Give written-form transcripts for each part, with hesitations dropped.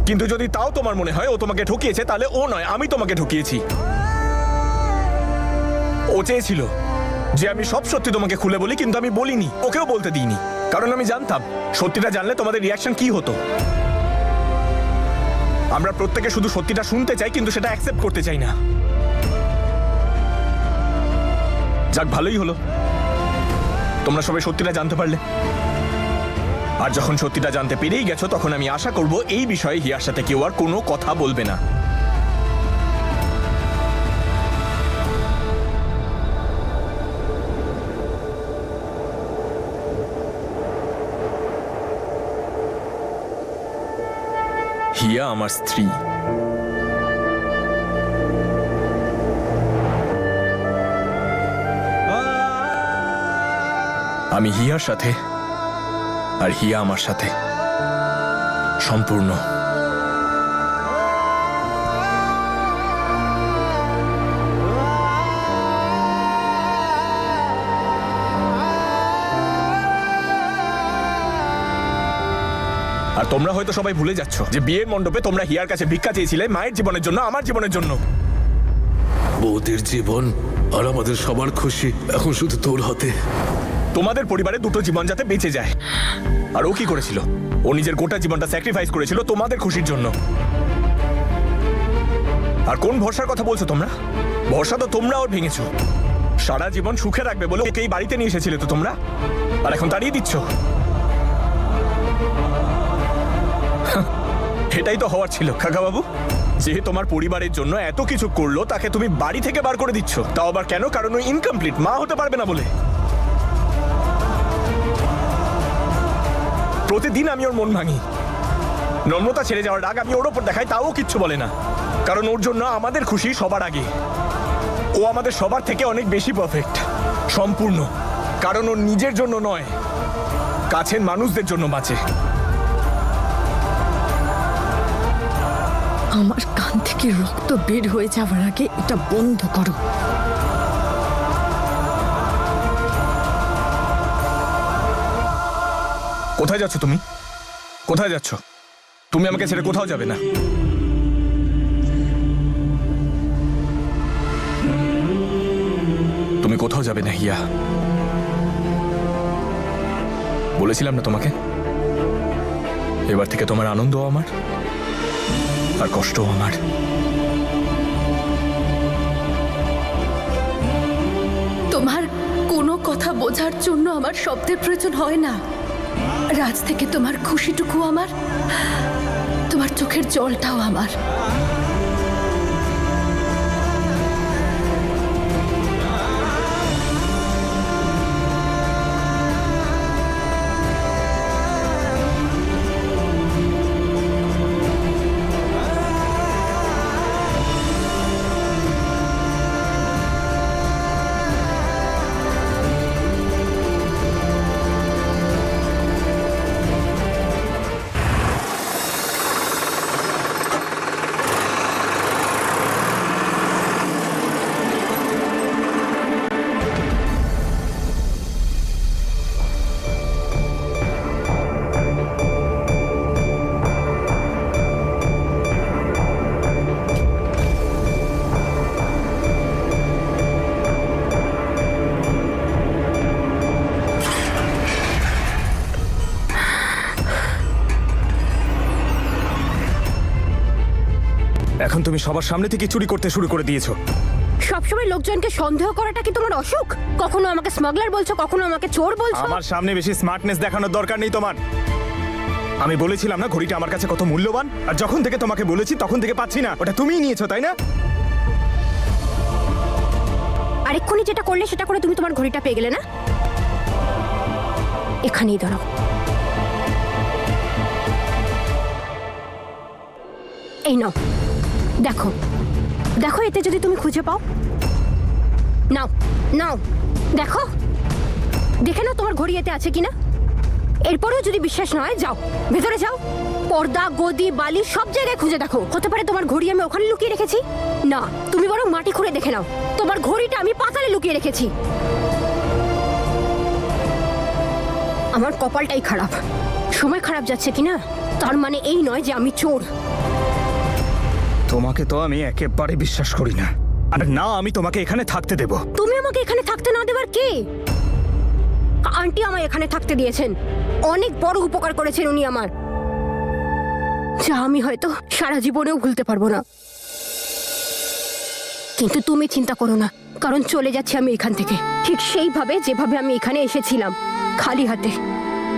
কিন্তু যদি তাও তোমার মনে হয় ও তোমাকে ঠকিয়েছে, তাহলে ও নয়, আমি তোমাকে ঠকিয়েছি। ও চেয়েছিল যে আমি সব সত্যি তোমাকে খুলে বলি, কিন্তু আমি বলিনি, ওকেও বলতে দিইনি, কারণ আমি জানতাম সত্যিটা জানলে তোমাদের রিয়াকশন কি হতো। আমরা প্রত্যেকে শুধু সত্যিটা শুনতে চাই, কিন্তু সেটা অ্যাকসেপ্ট করতে চাই না। যাক, ভালোই হলো তোমরা সবাই সত্যিটা জানতে পারলে। আর যখন সত্যিটা জানতে পেরেই গেছো, তখন আমি আশা করব এই বিষয়ে হিয়ার সাথে কেউ আর কোনো কথা বলবে না। হিয়া আমার স্ত্রী। আমি হিয়ার সাথে, আর হিয়া আমার সাথে সম্পূর্ণ। আর তোমরা হয়তো সবাই ভুলে যাচ্ছ যে বিয়ের মণ্ডপে তোমরা হিয়ার কাছে ভিক্ষা চেয়েছিলে মায়ের জীবনের জন্য, আমার জীবনের জন্য। বৌদির জীবন আর আমাদের সবার খুশি এখন শুধু তোর হাতে। তোমাদের পরিবারে দুটো জীবন যাতে বেঁচে যায়। আর ও কি করেছিল? ও নিজের গোটা জীবনটা স্যাক্রিফাইস করেছিল তোমাদের খুশির জন্য। আর কোন ভরসার কথা বলছো তোমরা? ভরসা তো তোমরা ওর ভেঙেছো। সারা জীবন সুখে রাখবে বলে ওকে এই বাড়িতে নিয়ে এসেছিলে তো তোমরা, আর এখন তাড়িয়ে দিচ্ছ। এটাই তো হওয়ার ছিল কাকা বাবু। যে তোমার পরিবারের জন্য এত কিছু করলো, তাকে তুমি বাড়ি থেকে বার করে দিচ্ছ। তাও আবার কেন? কারণ ও ইনকমপ্লিট, মা হতে পারবে না বলে। প্রতিদিন আমি ওর মন ভাঙি। নম্রতা ছেড়ে যাওয়ার রাগ আমি ওর ওপর দেখাই, তাও কিচ্ছু বলে না। কারণ ওর জন্য আমাদের খুশি সবার আগে। ও আমাদের সবার থেকে অনেক বেশি পারফেক্ট, সম্পূর্ণ। কারণ ওর নিজের জন্য নয়, কাছের মানুষদের জন্য বাঁচে। আমার কান থেকে রক্ত বের হয়ে যাওয়ার আগে এটা বন্ধ করো। কোথায় যাচ্ছ তুমি? কোথায় যাচ্ছ? তুমি আমাকে ছেড়ে কোথাও যাবে না। তুমি কোথাও যাবে না হিয়া। বলেছিলাম না তোমাকে, এবার থেকে তোমার আনন্দও আমার আর কষ্টও আমার। তোমার কোনো কথা বোঝার জন্য আমার শব্দের প্রয়োজন হয় না। রাজ থেকে তোমার খুশিটুকু আমার, তোমার চোখের জলটাও আমার। এখন তুমি সবার সামনে থেকে চুরি করতে শুরু করে দিয়েছো। সবসময় লোকজনকে সন্দেহ করাটা কি তোমার অসুখ? কখনো আমাকে স্মাগলার বলছো, কখনো আমাকে চোর বলছো। আমার সামনে বেশি স্মার্টনেস দেখানোর দরকার নেই তোমার। আমি বলেছিলাম না ঘড়িটা আমার কাছে কত মূল্যবান, আর যখন থেকে তোমাকে বলেছি তখন থেকে পাচ্ছি না। ওটা তুমিই নিয়েছো, তাই না? আরেকক্ষুনি যেটা করলে সেটা করে তুমি তোমার ঘড়িটা পেয়ে গেলে না? এখানেই দাঁড়াও। এই নাও, দেখো দেখো, এতে যদি তুমি খুঁজে পাও। নাও নাও, দেখো, দেখে নাও তোমার ঘড়ি এতে আছে কিনা। এরপরেও যদি বিশ্বাস না হয়, যাও ভেতরে যাও, পর্দা, গদি, বালি সব জায়গায় খুঁজে দেখো। হতে পারে তোমার ঘড়ি আমি ওখানে লুকিয়ে রেখেছি। না, তুমি বরং মাটি খুঁড়ে দেখে নাও, তোমার ঘড়িটা আমি পাতালে লুকিয়ে রেখেছি। আমার কপালটাই খারাপ। সময় খারাপ যাচ্ছে কিনা তার মানে এই নয় যে আমি চোর। তোমাকে তো আমি একেবারে বিশ্বাস করি না, আর না আমি তোমাকে এখানে থাকতে দেব। তুমি আমাকে এখানে থাকতে না দেবার কে? আন্টি আমায় এখানে থাকতে দিয়েছেন। অনেক বড় উপকার করেছেন উনি আমার, যা আমি হয়তো সারা জীবনেও ভুলতে পারবো না। কিন্তু তুমি চিন্তা করো না, কারণ চলে যাচ্ছি আমি এখান থেকে ঠিক সেইভাবে যেভাবে আমি এখানে এসেছিলাম, খালি হাতে।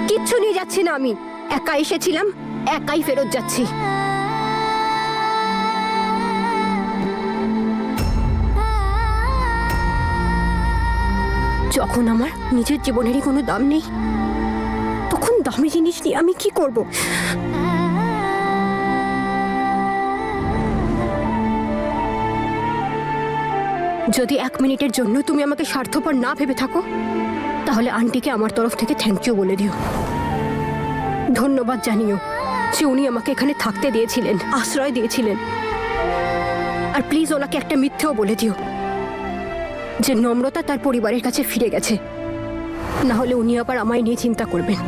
কিচ্ছু নিয়ে যাচ্ছি না আমি। একা এসেছিলাম, একাই ফেরত যাচ্ছি। যখন আমার নিজের জীবনেরই কোনো দাম নেই, তখন দামি জিনিস নিয়ে আমি কি করব? যদি 1 মিনিটের জন্য তুমি আমাকে স্বার্থপর না ভেবে থাকো, তাহলে আন্টিকে আমার তরফ থেকে থ্যাংক ইউ বলে দিও। ধন্যবাদ জানিও যে উনি আমাকে এখানে থাকতে দিয়েছিলেন, আশ্রয় দিয়েছিলেন। আর প্লিজ ওনাকে একটা মিথ্যেও বলে দিও যে নম্রতা তার পরিবারের কাছে ফিরে গেছে, না হলে উনি আবার আমায় নিয়ে চিন্তা করবেন।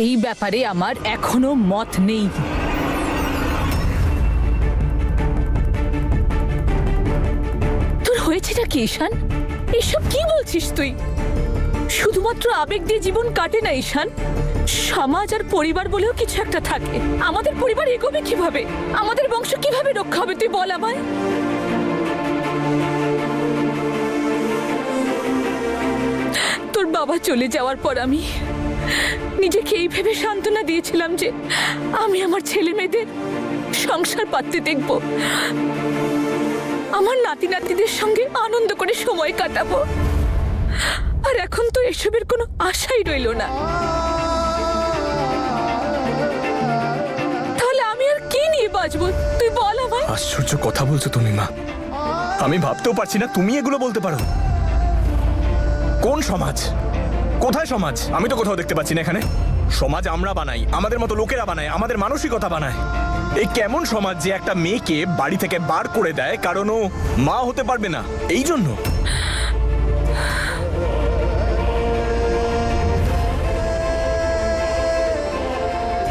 এই ব্যাপারে আমার এখনো মত নেই। তোর হয়েছেটা কি ঈশান? এসব কি বলছিস তুই? শুধুমাত্র আবেগ দিয়ে জীবন কাটে না ঈশান, সমাজ আর পরিবার বলেও কিছু একটা থাকে। আমাদের পরিবার এগোবে কিভাবে? আমাদের বংশ কিভাবে রক্ষা হবে তুই বল আমায়। তোর বাবা চলে যাওয়ার পর আমি নিজেকে এই ভেবে সান্ত্বনা দিয়েছিলাম যে আমি আমার ছেলে মেয়েদের সংসার পাততে দেখব, আমার নাতি নাতিদের সঙ্গে আনন্দ করে সময় কাটাবো। আর এখন তো এসবের কোনো আশাই রইল না। তাহলে আমি আর কি নিয়ে বাঁচবো তুই বল আমায়। আশ্চর্য কথা বলছো তুমি মা, আমি ভাবতেও পারছি না তুমি এগুলো বলতে পারো। কোন সমাজ? কোথায় সমাজ? আমি তো কোথাও দেখতে পাচ্ছি না এখানে। সমাজ আমরা বানাই, আমাদের মতো লোকেরা বানায়, আমাদের মানসিকতা বানায়। এই কেমন সমাজ যে একটা মেয়েকে বাড়ি থেকে বার করে দেয় কারণ ও মা হতে পারবে না, এই জন্য?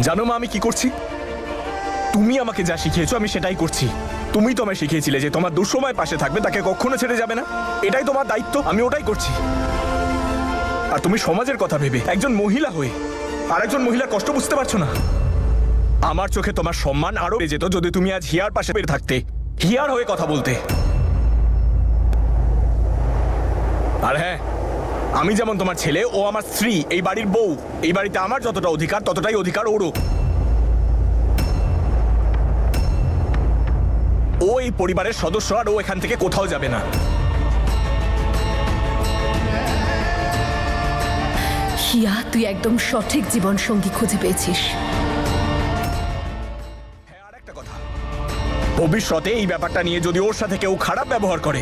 জানো মা আমি কি করছি? তুমি আমাকে যা শিখিয়েছো আমি সেটাই করছি। তুমি তো আমায় শিখিয়েছিলে যে তোমার দুঃসময় পাশে থাকবে, তাকে কখনো ছেড়ে যাবে না, এটাই তোমার দায়িত্ব, আমি ওটাই করছি। আর তুমি সমাজের কথা ভেবে একজন মহিলা হয়ে আরেকজন মহিলার কষ্ট বুঝতে পারছো না? আমার চোখে তোমার সম্মান আরো বেড়ে যেত যদি তুমি আজ হিয়ার পাশে বের থাকতে, হিয়ার হয়ে কথা বলতে। আর হ্যাঁ, আমি যেমন তোমার ছেলে, ও আমার স্ত্রী, এই বাড়ির বউ। এই বাড়িতে আমার যতটা অধিকার ততটাই অধিকার ওরও। ও এই পরিবারের সদস্য, আর ও এখান থেকে কোথাও যাবে না। হিয়া, তুই একদম সঠিক জীবন সঙ্গী খুঁজে পেয়েছিস। হ্যাঁ, আর একটা কথা, ভবিষ্যতে এই ব্যাপারটা নিয়ে যদি ওর সাথে কেউ খারাপ ব্যবহার করে,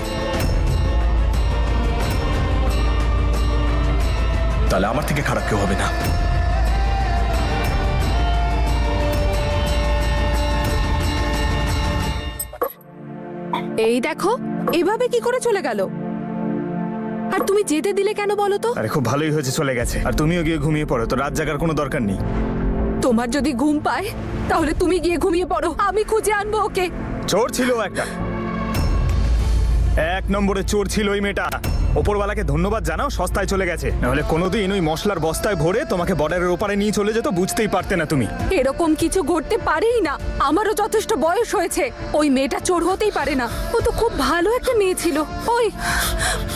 তাহলে আমার থেকে খারাপ কেউ হবে না। এই দেখো এভাবে কি করে চলে গেল? আর তুমি যেতে দিলে কেন বলো তো? আরে খুব ভালোই হয়েছে চলে গেছে, আর তুমিও গিয়ে ঘুমিয়ে পড়ো, তো রাত জাগার কোনো দরকার নেই। তোমার যদি ঘুম পায় তাহলে তুমি গিয়ে ঘুমিয়ে পড়ো, আমি খুঁজে আনবো ওকে। চোর ছিল একটা, 1 নম্বরে চোর ছিল ওই মেয়েটা। ওপরওয়ালাকে ধন্যবাদ জানাও, সস্তায় চলে গেছে, নাহলে কোনোদিন ওই মশলার বস্তায় ভরে তোমাকে বর্ডারের ওপারে নিয়ে চলে যেত, বুঝতেই পারতে না তুমি। এরকম কিছু ঘটতে পারেই না, আমারও যথেষ্ট বয়স হয়েছে। ওই মেয়েটা চোর হতেই পারে না, ও তো খুব ভালো একটা মেয়ে ছিল।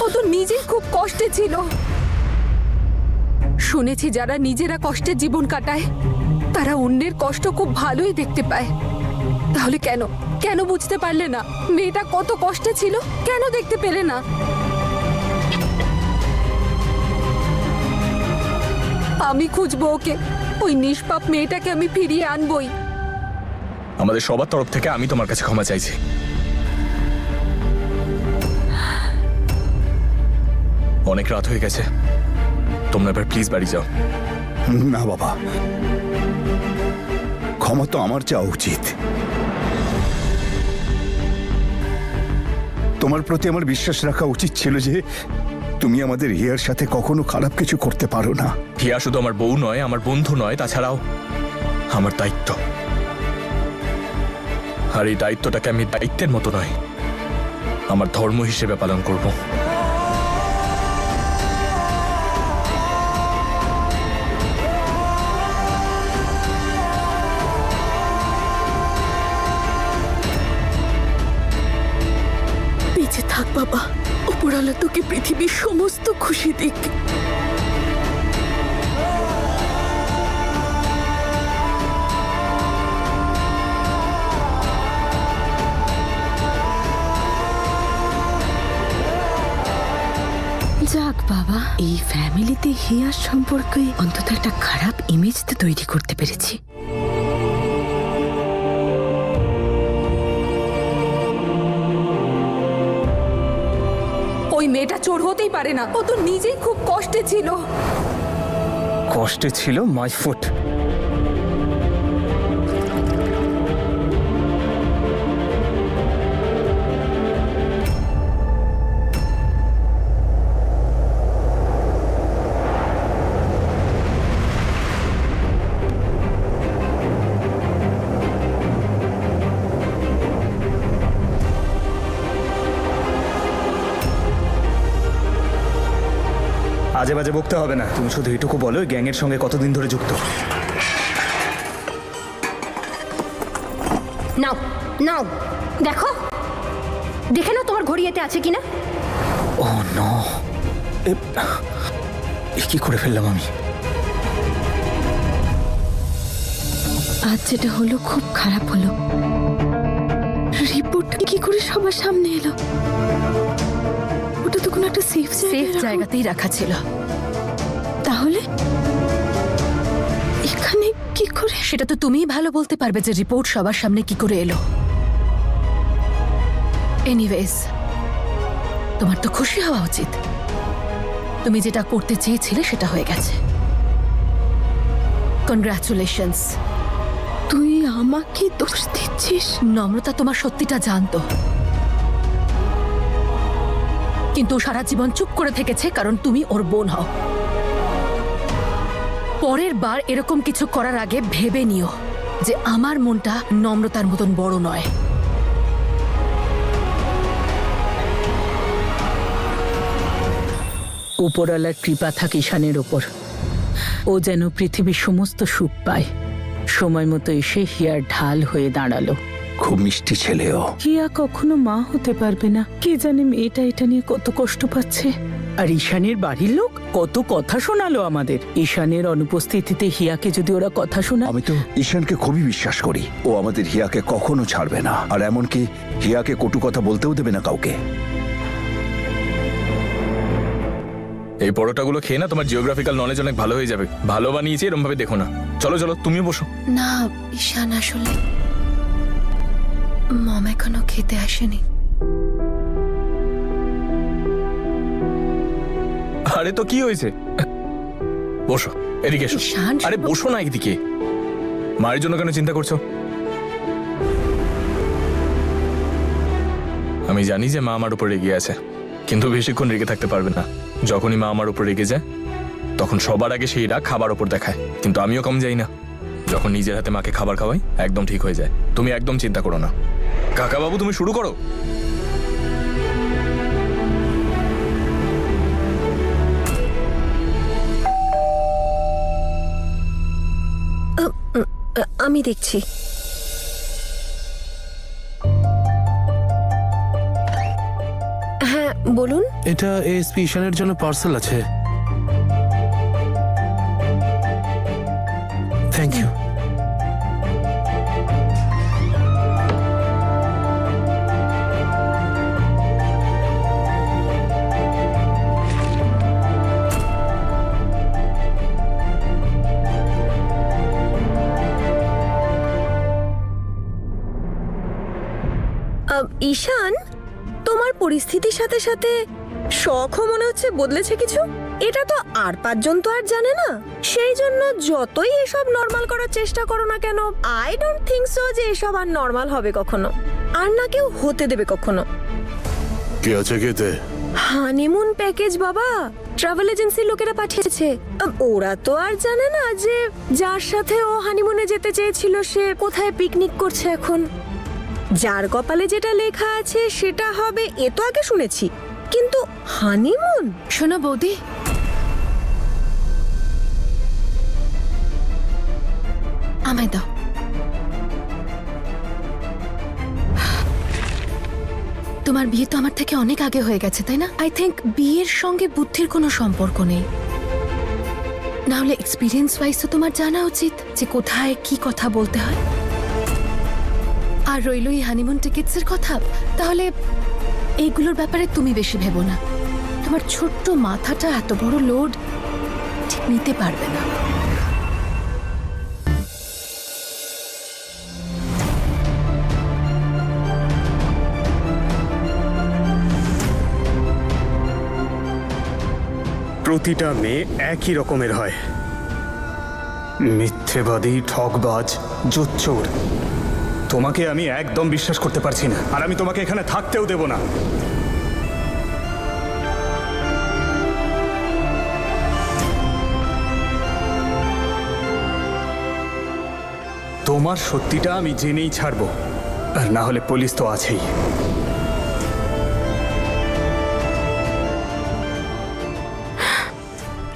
ও তো নিজেই খুব কষ্টে ছিল। শুনেছি যারা নিজেরা কষ্টের জীবন কাটায় তারা অন্যের কষ্ট খুব ভালোই দেখতে পায়। তাহলে কেন কেন বুঝতে পারলে না মেয়েটা কত কষ্টে ছিল? কেন দেখতে পেলে না? আমি খুঁজবো ওকে। ওই নিষ্পাপ মেয়েটাকে আমি ফিরিয়ে আনবই। আমাদের সবার তরফ থেকে আমি তোমার কাছে ক্ষমা চাইছি। অনেক রাত হয়ে গেছে, তোমরা এবার প্লিজ বাড়ি যাও। না বাবা, ক্ষমা তো আমার চাওয়া উচিত। তোমার প্রতি আমার বিশ্বাস রাখা উচিত ছিল যে তুমি আমাদের হিয়ার সাথে কখনো খারাপ কিছু করতে পারো না। হিয়া শুধু আমার বউ নয়, আমার বন্ধু নয়, তাছাড়াও আমার দায়িত্ব। আর এই দায়িত্বটাকে আমি দায়িত্বের মতো নয়, আমার ধর্ম হিসেবে পালন করব। বেঁচে থাক বাবা, উপরওয়ালা তোকে পৃথিবীর সমস্ত খুশি দিক। যাক বাবা, এই ফ্যামিলিতে হিয়ার সম্পর্কে অন্তত একটা খারাপ ইমেজ তো তৈরি করতে পেরেছি। ওই মেয়েটা চোর হতেই পারে না। ও তো নিজেই খুব কষ্টে ছিল। কষ্টে ছিল মাই ফুট। আজে বাজে বকতে হবে না, তুমি শুধু এটুকু বলো গ্যাং এর সঙ্গে কতদিন ধরে যুক্ত। নাও নাও, দেখো, দেখে নাও তোমার ঘড়ি এতে আছে কিনা। ও নো, কি করে ফেললাম আমি? আজ যেটা হলো খুব খারাপ হলো। রিপোর্ট কি করে সবার সামনে এলো? ওটা তো কোনো একটা সেফ জায়গাতেই রাখা ছিল। তাহলে এখানে কি করে? সেটা তো তুমিই ভালো বলতে পারবে যে রিপোর্ট সবার সামনে কি করে এলো। এনিওয়েজ, তোমার তো খুশি হওয়া উচিত। তুমি যেটা করতে চেয়েছিলে সেটা হয়ে গেছে। কনগ্রাচুলেশনস। তুই আমাকে দোষ দিচ্ছিস? নম্রতা তোমার সত্যিটা জানতো, কিন্তু সারা জীবন চুপ করে থেকেছে কারণ তুমি ওর বোন হও। পরের বার এরকম কিছু করার আগে ভেবে নিও যে আমার মনটা নম্রতার মতন বড় নয়। উপরওয়ালার কৃপা থাকে ঈশানের ওপর। ও যেন পৃথিবীর সমস্ত সুখ পায়। সময় মতো এসে হিয়ার ঢাল হয়ে দাঁড়ালো। খুব মিষ্টি ছেলেও। হিয়া কখনো মা হতে পারবে না। কে জানে মেয়েটা এটা নিয়ে কত কষ্ট পাচ্ছে। আর ঈশানের বাড়ির লোক কত কথা শোনালো আমাদের। ঈশানের অনুপস্থিতিতে হিয়াকে যদি ওরা কথা শোনায়। আমি তো ঈশানকে খুবই বিশ্বাস করি। ও আমাদের হিয়াকে কখনো ছাড়বে না, আর এমনকি হিয়াকে কটু কথা বলতেও দেবে না কাউকে। এই পরোটাগুলো খেয়ে না তোমার জিওগ্রাফিক্যাল নলেজ অনেক ভালো হয়ে যাবে। ভালো বানিয়েছি, এরকম ভাবে দেখো না। চলো চলো, তুমিও বসো। না ঈশান, আসলে মম এখনো খেতে আসেনি। আরে তো কি হয়েছে, বসো, এদিকে এসো। ঈশান, আরে বসো না এদিকে। মায়ের জন্য কেন চিন্তা করছো? আমি জানি যে মা আমার উপর রেগে আছে, কিন্তু বেশিক্ষণ রেগে থাকতে পারবে না। যখনই মা আমার উপর রেগে যায় তখন সবার আগে সেই রাগ খাবার উপর দেখায়। কিন্তু আমিও কম যাই না। যখন নিজের হাতে মাকে খাবার খাওয়াই একদম ঠিক হয়ে যায়। তুমি একদম চিন্তা করো না। কাকা বাবু, তুমি শুরু করো। আমি দেখছি। হ্যাঁ বলুন। এটা এসপি ঈশানের জন্য পার্সেল আছে। Thank you. ঈশান, তোমার পরিস্থিতির সাথে সাথে শখও মনে হচ্ছে বদলেছে কিছু। এটা তো আর 5 জন তো আর জানে না, সেই জন্য যতই এসব নর্মাল করার চেষ্টা করো না কেন, আই ডোন্ট থিঙ্ক সো যে এসব আর নর্মাল হবে কখনো, আর না কেউ হতে দেবে কখনো। কি আছে খেতে? হানিমুন প্যাকেজ বাবা, ট্রাভেল এজেন্সির লোকেরা পাঠিয়েছে। ওরা তো আর জানে না যে যার সাথে ও হানিমুনে যেতে চেয়েছিল সে কোথায় পিকনিক করছে এখন। যার কপালে যেটা লেখা আছে সেটা হবে, এ তো আগে শুনেছি, কিন্তু হানিমুন। শোনো বৌদি, আমায় দাও। তোমার বিয়ে তো আমার থেকে অনেক আগে হয়ে গেছে, তাই না? আই থিঙ্ক বিয়ের সঙ্গে বুদ্ধির কোনো সম্পর্ক নেই। না হলে এক্সপিরিয়েন্স ওয়াইজ তো তোমার জানা উচিত যে কোথায় কি কথা বলতে হয়। আর রইল এই হানিমুন টিকিটসের কথা, তাহলে এইগুলোর ব্যাপারে তুমি বেশি ভেবো না। তোমার ছোট্ট মাথাটা এত বড় লোড ঠিক নিতে পারবে না। প্রতিটা মেয়ে একই রকমের হয়, মিথ্যেবাদী, ঠকবাজ, জোচ্চোর। তোমাকে আমি একদম বিশ্বাস করতে পারছি না, আর আমি তোমাকে এখানে থাকতেও দেব না। তোমার সত্যিটা আমি জেনেই ছাড়বো, আর না হলে পুলিশ তো আছেই।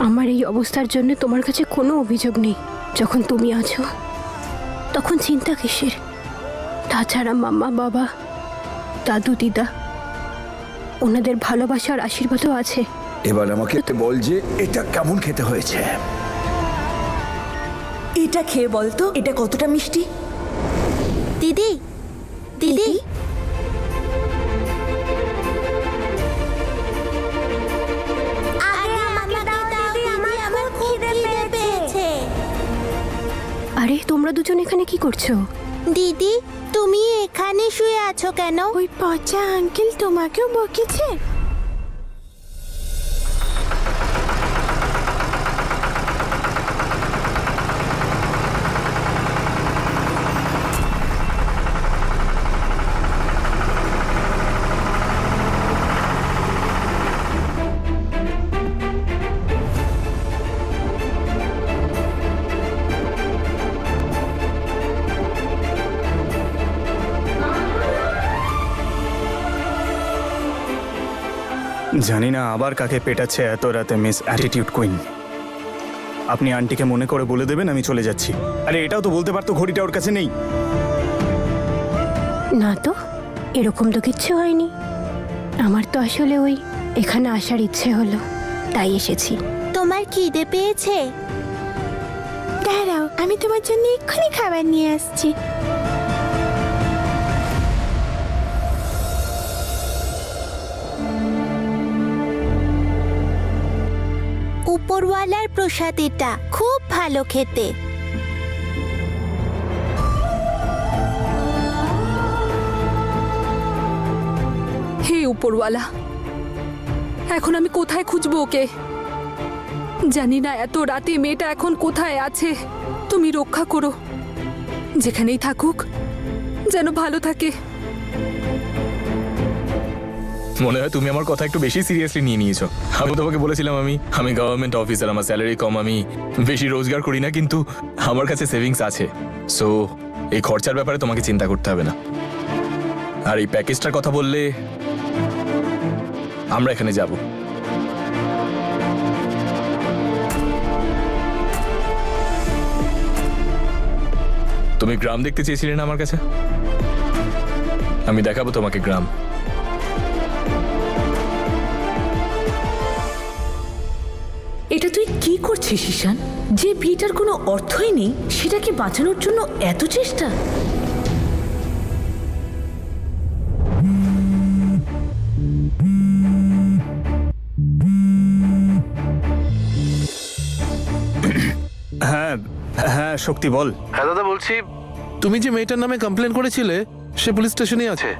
আমার এই অবস্থার জন্য তোমার কাছে কোনো অভিযোগ নেই। যখন তুমি আছো তখন চিন্তা কিসের? তাছাড়া মাম্মা, বাবা, দাদু, দিদা, ওনাদের ভালোবাসার আশীর্বাদও আছে। এবার আমাকে বল যে এটা কেমন খেতে হয়েছে। এটা খেয়ে বলতো এটা কতটা মিষ্টি। দিদি, দিদি, আরে তোমরা দুজন এখানে কি করছো? দিদি, তুমি এখানে শুয়ে আছো কেন? ওই পচা আঙ্কেল তোমাকেও বকেছে? জানি না আবার কাকে পেটাচ্ছে এত রাতে মিস অ্যাটিটিউড কুইন। আপনি আন্টিকে মনে করে বলে দেবেন আমি চলে যাচ্ছি। আরে এটাও তো বলতে পারতো ঘড়িটা ওর কাছে নেই। না তো, এরকম তো কিচ্ছু হয়নি। আমার তো আসলে ওই এখানে আসার ইচ্ছে হলো, তাই এসেছি। তোমার খিদে পেয়েছে? দাঁড়াও, আমি তোমার জন্য এক্ষুনি খাবার নিয়ে আসছি। উপরওয়ালার প্রসাদ, এটা খুব ভালো খেতে। হে উপরওয়ালা, এখন আমি কোথায় খুঁজবো ওকে? জানি না এত রাতে মেয়েটা এখন কোথায় আছে। তুমি রক্ষা করো, যেখানেই থাকুক যেন ভালো থাকে। মনে হয় তুমি আমার কথা একটু বেশি সিরিয়াসলি নিয়ে নিয়েছো। আমি তোমাকে বলেছিলাম আমি গভর্নমেন্ট অফিসার, আমার স্যালারি কম, আমি বেশি রোজগার করি না, কিন্তু আমার কাছে সেভিংস আছে। সো এই খরচার ব্যাপারে তোমাকে চিন্তা করতে হবে না। আর এই প্যাকেজটার কথা বললে, আমরা এখানে যাব। তুমি গ্রাম দেখতে চেয়েছিলে না আমার কাছে? আমি দেখাবো তোমাকে গ্রাম। এটা তুই কি করছিস ঈশান? যে বিয়েটার কোনো অর্থই নেই সেটাকে বাঁচানোর জন্য এত চেষ্টা। হ্যাঁ হ্যাঁ, শক্তি বল। হ্যাঁ দাদা বলছি, তুমি যে মেয়েটার নামে কমপ্লেন করেছিলে সে পুলিশ স্টেশনে আছে।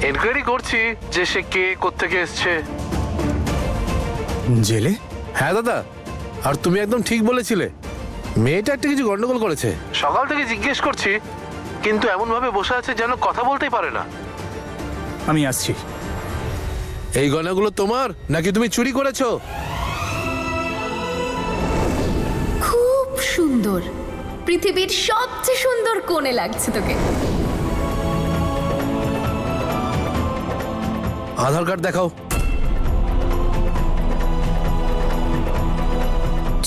এনকোয়ারি করছি যে সে কে কোত্থেকে এসছে। জেলে? হ্যাঁ দাদা, আর তুমি একদম ঠিক বলেছিলে, মেয়েটা একটা কিছু গন্ডগোল করেছে। সকাল থেকে জিজ্ঞেস করছি, কিন্তু এমন ভাবে বসে আছে যেন কথা বলতেই পারে না। আমি আসছি। এই গয়নাগুলো তোমার নাকি তুমি চুরি করেছো? খুব সুন্দর, পৃথিবীর সবচেয়ে সুন্দর কোণে লাগছে তোকে। আধার কার্ড দেখাও।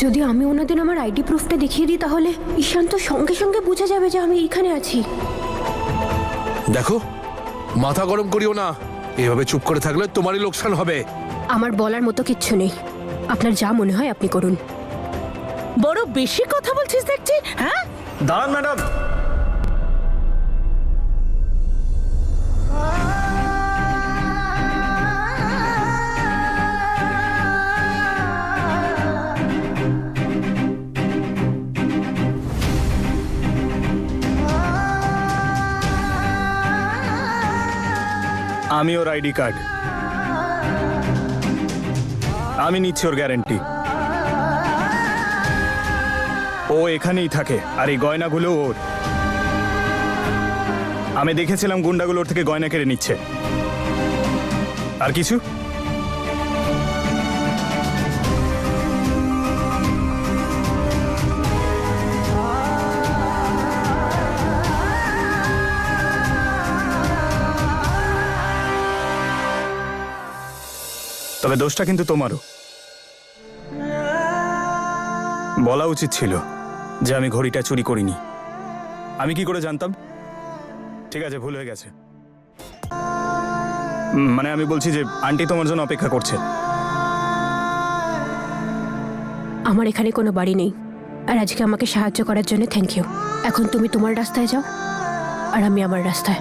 যদি আমি ওনাদের আমার আইডি প্রুফটা দেখিয়ে দিই তাহলে ঈশান তো সঙ্গে সঙ্গে বুঝে যাবে যে আমি এখানে আছি। দেখো, মাথা গরম করিও না, এভাবে চুপ করে থাকলে তোমারই লোকসান হবে। আমার বলার মতো কিচ্ছু নেই, আপনার যা মনে হয় আপনি করুন। বড় বেশি কথা বলছিস দেখছি। হ্যাঁ, দাঁড়ান ম্যাডাম। আমি ওর আইডি কার্ড, আমি নিচ্ছি ওর গ্যারেন্টি। ও এখানেই থাকে আর এই গয়নাগুলো ওর। আমি দেখেছিলাম গুন্ডাগুলো ওর থেকে গয়না কেড়ে নিচ্ছে। আর কিছু? তবে দোষটা কিন্তু তোমারও। বলা উচিত ছিল যে আমি ঘড়িটা চুরি করিনি। আমি কি করে জানতাম? ঠিক আছে, ভুল হয়ে গেছে। মানে আমি বলছি যে আন্টি তোমার জন্য অপেক্ষা করছে। আমার এখানে কোনো বাড়ি নেই, আর আজকে আমাকে সাহায্য করার জন্য থ্যাংক ইউ। এখন তুমি তোমার রাস্তায় যাও আর আমি আমার রাস্তায়।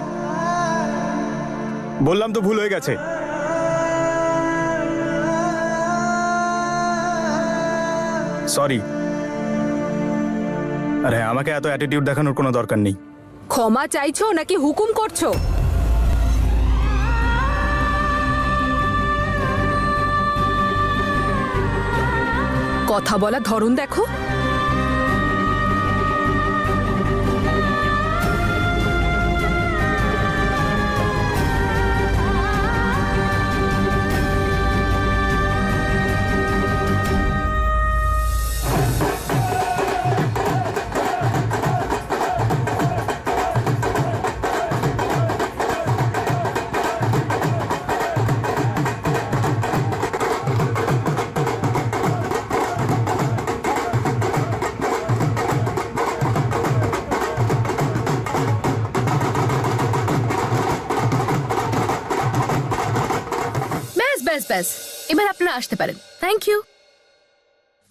বললাম তো ভুল হয়ে গেছে। সরি। আরে আমাকে এত অ্যাটিটিউড দেখানোর কোনো দরকার নেই। ক্ষমা চাইছো নাকি হুকুম করছো? কথা বলার ধরন দেখো। ব্যাস ব্যাস, এবার আপনারা আসতে পারেন। Thank you.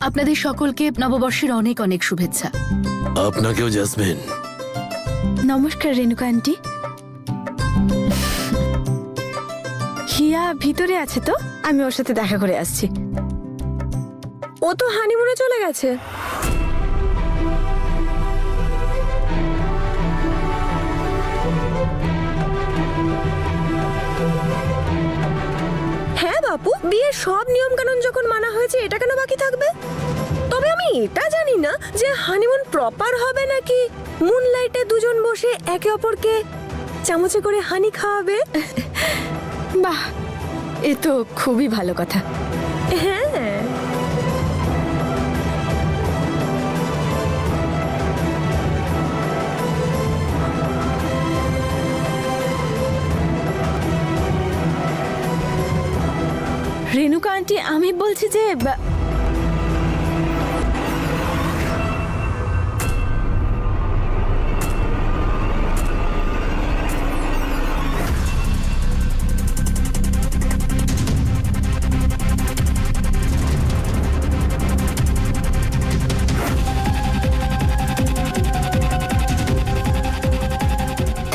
আপনাদের সকলকে নববর্ষের অনেক অনেক শুভেচ্ছা। আপনাকেও জাসমিন। নমস্কার রেণুকা আন্টি। হিয়া ভিতরে আছে তো, আমি ওর সাথে দেখা করে আসছি। ও তো হানিমুনে চলে গেছে। হ্যাঁ বাপু, বিয়ের সব নিয়ম কানুন যখন মানা হয়েছে, এটা কেন বাকি থাকবে? তবে আমি এটা জানি না যে হানিমুন প্রপার হবে নাকি মুনলাইটে দুজন বসে একে অপরকে চামচে করে হানি খাওয়াবে। বাহ, এ তো খুবই ভালো কথা। হ্যাঁ, রেণুকা আন্টি, আমি বলছি যে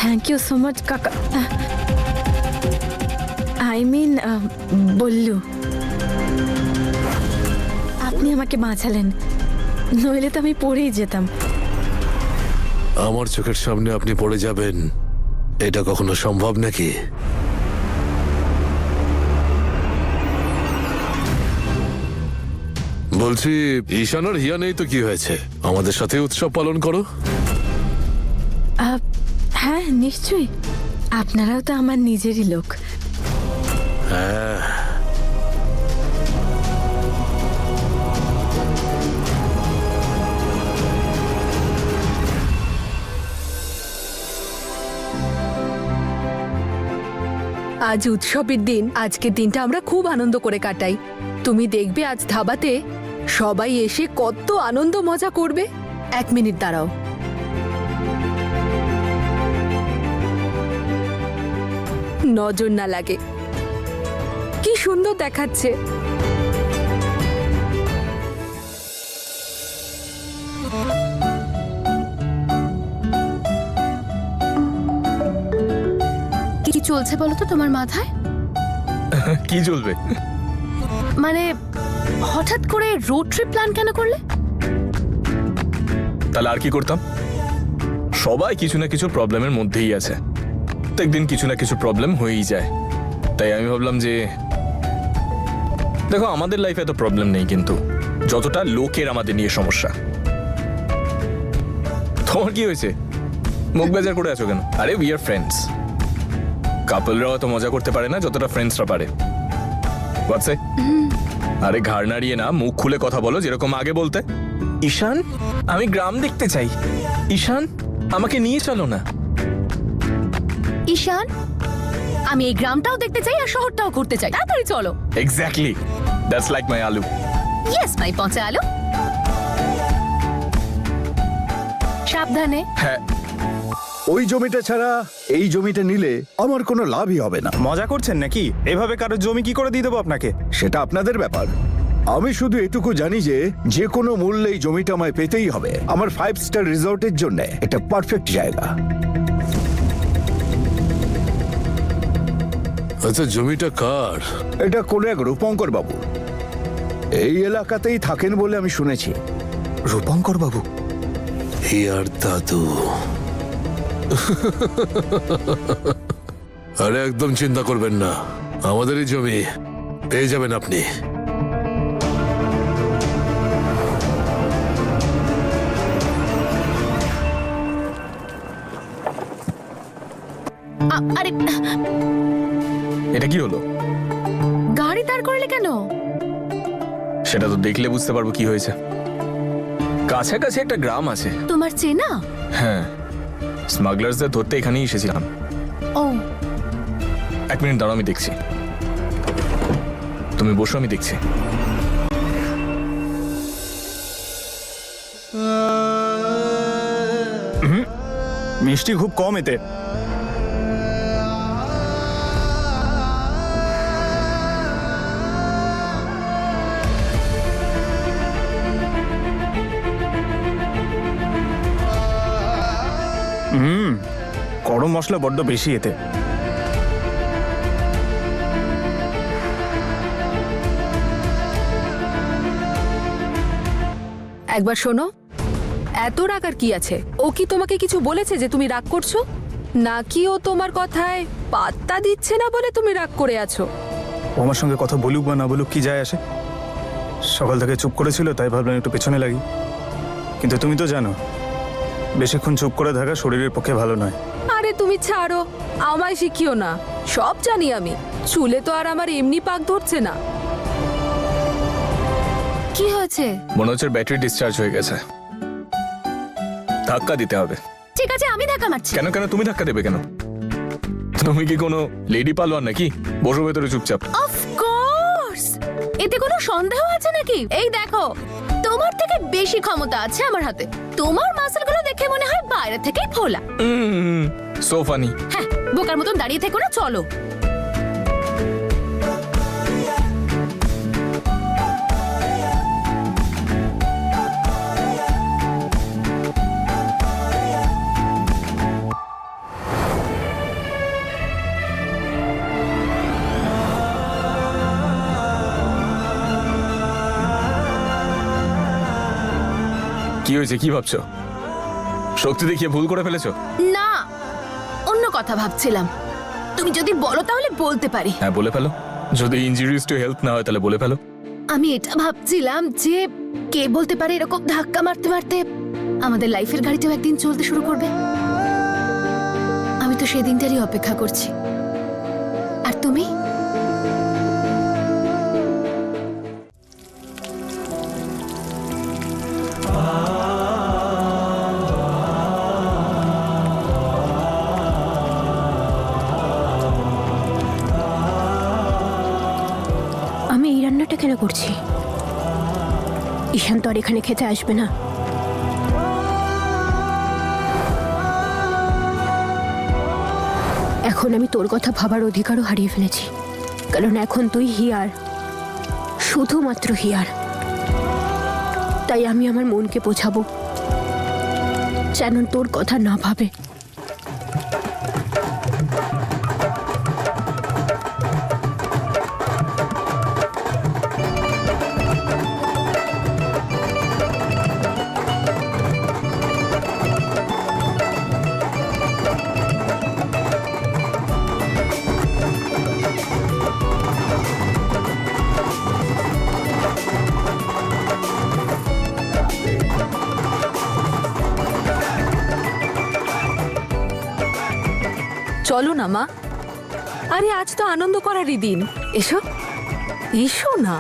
থ্যাংক ইউ সো মাচ কাকা। আই মিন বল্লু, আপনি আমাকে বাঁচালেন, নইলে তো আমি পড়েই যেতাম। আমার চোখের সামনে আপনি পড়ে যাবেন, এটা কখনো সম্ভব নাকি? বলছি ঈশান আর হিয়া নেই তো কি হয়েছে, আমাদের সাথে উৎসব পালন করো। হ্যাঁ নিশ্চয়ই, আপনারাও তো আমার নিজেরই লোক। হ্যাঁ, আজ উৎসবের দিন, আজকের দিনটা আমরা খুব আনন্দ করে কাটাই। তুমি দেখবে আজ ধাবাতে সবাই এসে কত আনন্দ মজা করবে। 1 মিনিট দাঁড়াও। নজর না লাগে, কি সুন্দর দেখাচ্ছে। কি চলছে বলো তো তোমার মাথায়? কি চলবে? মানে হঠাৎ করে রোড ট্রিপ প্ল্যান কেন করলে? তাহলে আর কি করতাম? সবাই কিছু না কিছু প্রবলেমের মধ্যেই আছে, প্রত্যেকদিন কিছু না কিছু প্রবলেম হয়েই যায়। তাই আমি ভাবলাম যে দেখো, আমাদের লাইফে এত প্রবলেম নেই, কিন্তু যতটা লোকের আমাদের নিয়ে সমস্যা। তোমার কি হয়েছে? মুখ বেজার করে আছো কেন? আরে উই আর ফ্রেন্ডস। কাপলরাও অত মজা করতে পারে না যতটা ফ্রেন্ডসরা পারে। হোয়াটস ইট? আরে ঘাড় নাড়িয়ে না, মুখ খুলে কথা বলো, যেরকম আগে বলতে। ঈশান, আমি গ্রাম দেখতে চাই। ঈশান, আমাকে নিয়ে চলো না। ঈশান, আমি এই গ্রামটাও দেখতে চাই আর শহরটাও ঘুরতে চাই, তাড়াতাড়ি চলো। এক্স্যাক্টলি, দ্যাটস লাইক মাই আলু। ইয়েস মাই পচা আলু। সাবধানে। হ্যাঁ, ওই জমিটা ছাড়া এই জমিটা নিলে আমার কোনো লাভই হবে না। মজা করছেন নাকি? এভাবে কারো জমি কি করে দিয়ে দেবো আপনাকে? সেটা আপনাদের ব্যাপার। আমি শুধু এটুকু জানি যে যে কোনো মূল্যে এই জমিটা আমায় পেতেই হবে। আমার 5 স্টার রিসর্টের জন্য এটা পারফেক্ট জায়গা। আচ্ছা জমিটা কার? এটা কোনো এক রূপঙ্কর বাবু, এই এলাকাতেই থাকেন বলে আমি শুনেছি। রূপঙ্কর বাবু? হিয়ার দাদু। আরে একদম চিন্তা করবেন না, আমাদেরই জমি পেয়ে যাবেন আপনি। আরে এটা কি হলো? গাড়ি দাঁড় করলে কেন? সেটা তো দেখলে বুঝতে পারবো কি হয়েছে। কাছাকাছি একটা গ্রাম আছে। তোমার চেনা? হ্যাঁ, স্মাগলার্সদের ধরতে এখানেই এসেছিলাম। ও 1 মিনিট দাঁড়াও, আমি দেখছি। তুমি বসো, আমি দেখছি। মিষ্টি খুব কম এতে। গরম মশলা বড্ড বেশি এতে। একবার শোনো, এত রাগ আর কি আছে? ও কি তোমাকে কিছু বলেছে যে তুমি রাগ করছো? নাকি ও তোমার কথায় পাত্তা দিচ্ছে না বলে তুমি রাগ করে আছো? ও আমার সঙ্গে কথা বলুক বা না বলুক কি যায় আসে? সকাল থেকে চুপ করেছিল, তাই ভাবলাম একটু পেছনে লাগি। কিন্তু তুমি তো জানো, বেশিক্ষণ চুপ করে থাকা শরীরের পক্ষে ভালো নয়। আরে তুমি ছাড়ো, আমায় শিখিও না। সব জানি আমি। চুলে তো আর আমার এমনি পাক ধরছে না। কি হয়েছে? মনে হচ্ছে ব্যাটারি ডিসচার্জ হয়ে গেছে, ধাক্কা দিতে হবে। ঠিক আছে, আমি ধাক্কা মারছি। কেন কেন তুমি ধাক্কা দেবে কেন? তুমি কি কোনো লেডি পালোয়ান নাকি? বসো ভেতরে চুপচাপ। অফ কোর্স, এতে কোনো সন্দেহ আছে নাকি? এই দেখো, তোমার থেকে বেশি ক্ষমতা আছে আমার হাতে। তোমার মাসলগুলো দেখে মনে হয় বাইরে থেকেই ফোলা। So funny. হ্যাঁ, বোকার মতন দাঁড়িয়ে থেকো না, চলো। কি হয়েছে? কি ভাবছো? শক্তি দেখিয়ে ভুল করে ফেলেছো? না, অন্য কথা ভাবছিলাম। তুমি যদি বলো তাহলে বলতে পারি। হ্যাঁ, বলে ফেলো। যদি ইনজুরিজ টু হেলথ না হয় তাহলে বলে ফেলো। আমি এটা ভাবছিলাম যে কে বলতে পারে এরকম ধাক্কা মারতে মারতে আমাদের লাইফের গাড়িটাও একদিন চলতে শুরু করবে। আমি তো সেদিনটারই অপেক্ষা করছি। আর তুমি? আমি এই রান্নাটা কেন করছি? ঈশান তো আর এখানে খেতে আসবে না। এখন আমি তোর কথা ভাবার অধিকারও হারিয়ে ফেলেছি, কারণ এখন তুই হিয়ার, শুধুমাত্র হিয়ার। তাই আমি আমার মনকে বোঝাবো যেন তোর কথা না ভাবে। চলো না মা, আরে আজ তো আনন্দ করারই দিন, এসো এসো না।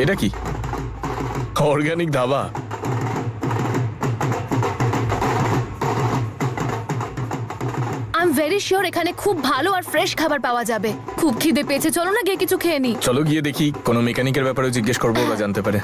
এটা কি organic dhaba? I am very sure এখানে খুব ভালো আর ফ্রেশ খাবার পাওয়া যাবে। খুব খিদে পেয়েছে, চলো না গিয়ে কিছু খেয়ে নি। চলো গিয়ে দেখি, কোনো মেকানিকের ব্যাপারেও জিজ্ঞেস করবো, ওরা জানতে পারে।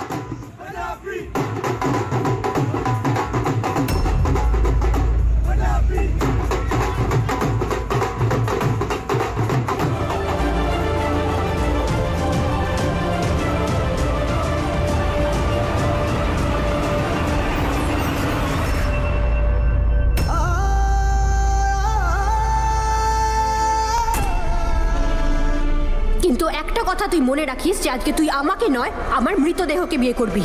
কিন্তু একটা কথা তুই মনে রাখিস যে আজকে তুই আমাকে নয়, আমার মৃতদেহকে বিয়ে করবি।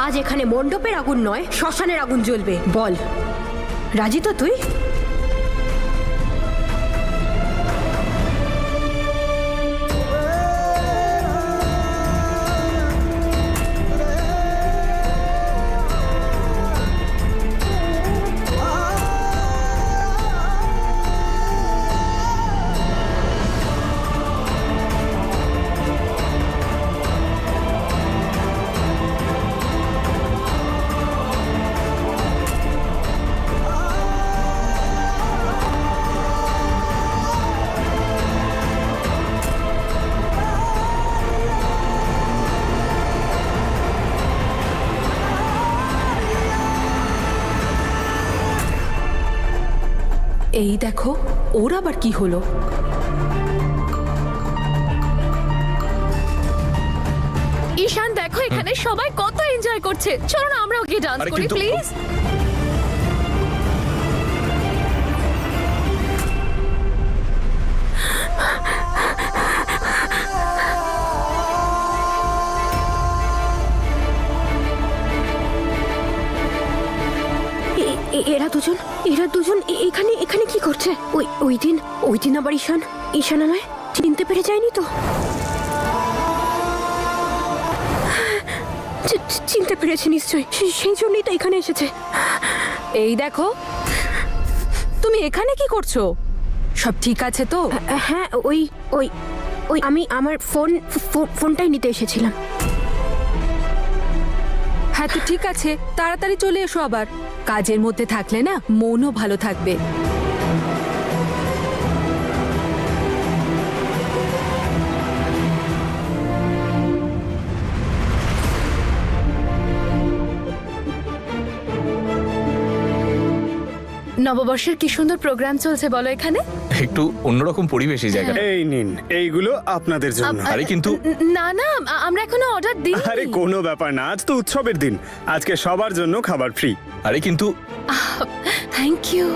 আজ এখানে মণ্ডপের আগুন নয়, শ্মশানের আগুন জ্বলবে। বল, রাজি তো তুই? এই দেখো, ওর আবার কি হলো? ঈশান দেখো এখানে সবাই কত এনজয় করছে, চলো না আমরাও গিয়ে ডান্স আরে করি কিন্তু- প্লিজ। এরা দুজন এখানে এখানে কি করছে? ওই দিন আবার ঈশান আমায় চিনতে পেরে যায়নি তো? চিনতে পেরেছে নিশ্চয়ই, সেই জন্যই তো এখানে এসেছে। এই দেখো, তুমি এখানে কি করছো? সব ঠিক আছে তো? হ্যাঁ, ওই আমি আমার ফোনটাই নিতে এসেছিলাম। হ্যাঁ তো ঠিক আছে, তাড়াতাড়ি চলে এসো। আবার কাজের মধ্যে থাকলে না মনও ভালো থাকবে। নববর্ষের কি সুন্দর প্রোগ্রাম চলছে বলো এখানে। একটু অন্যরকম পরিবেশ এই জায়গাটা। এই নিন, এইগুলো আপনাদের জন্য। আরে কিন্তু না না, আমরা এখনো অর্ডার দিই। আরে কোনো ব্যাপার না, আজ তো উৎসবের দিন, আজকে সবার জন্য খাবার ফ্রি। আরে কিন্তু থ্যাংক ইউ।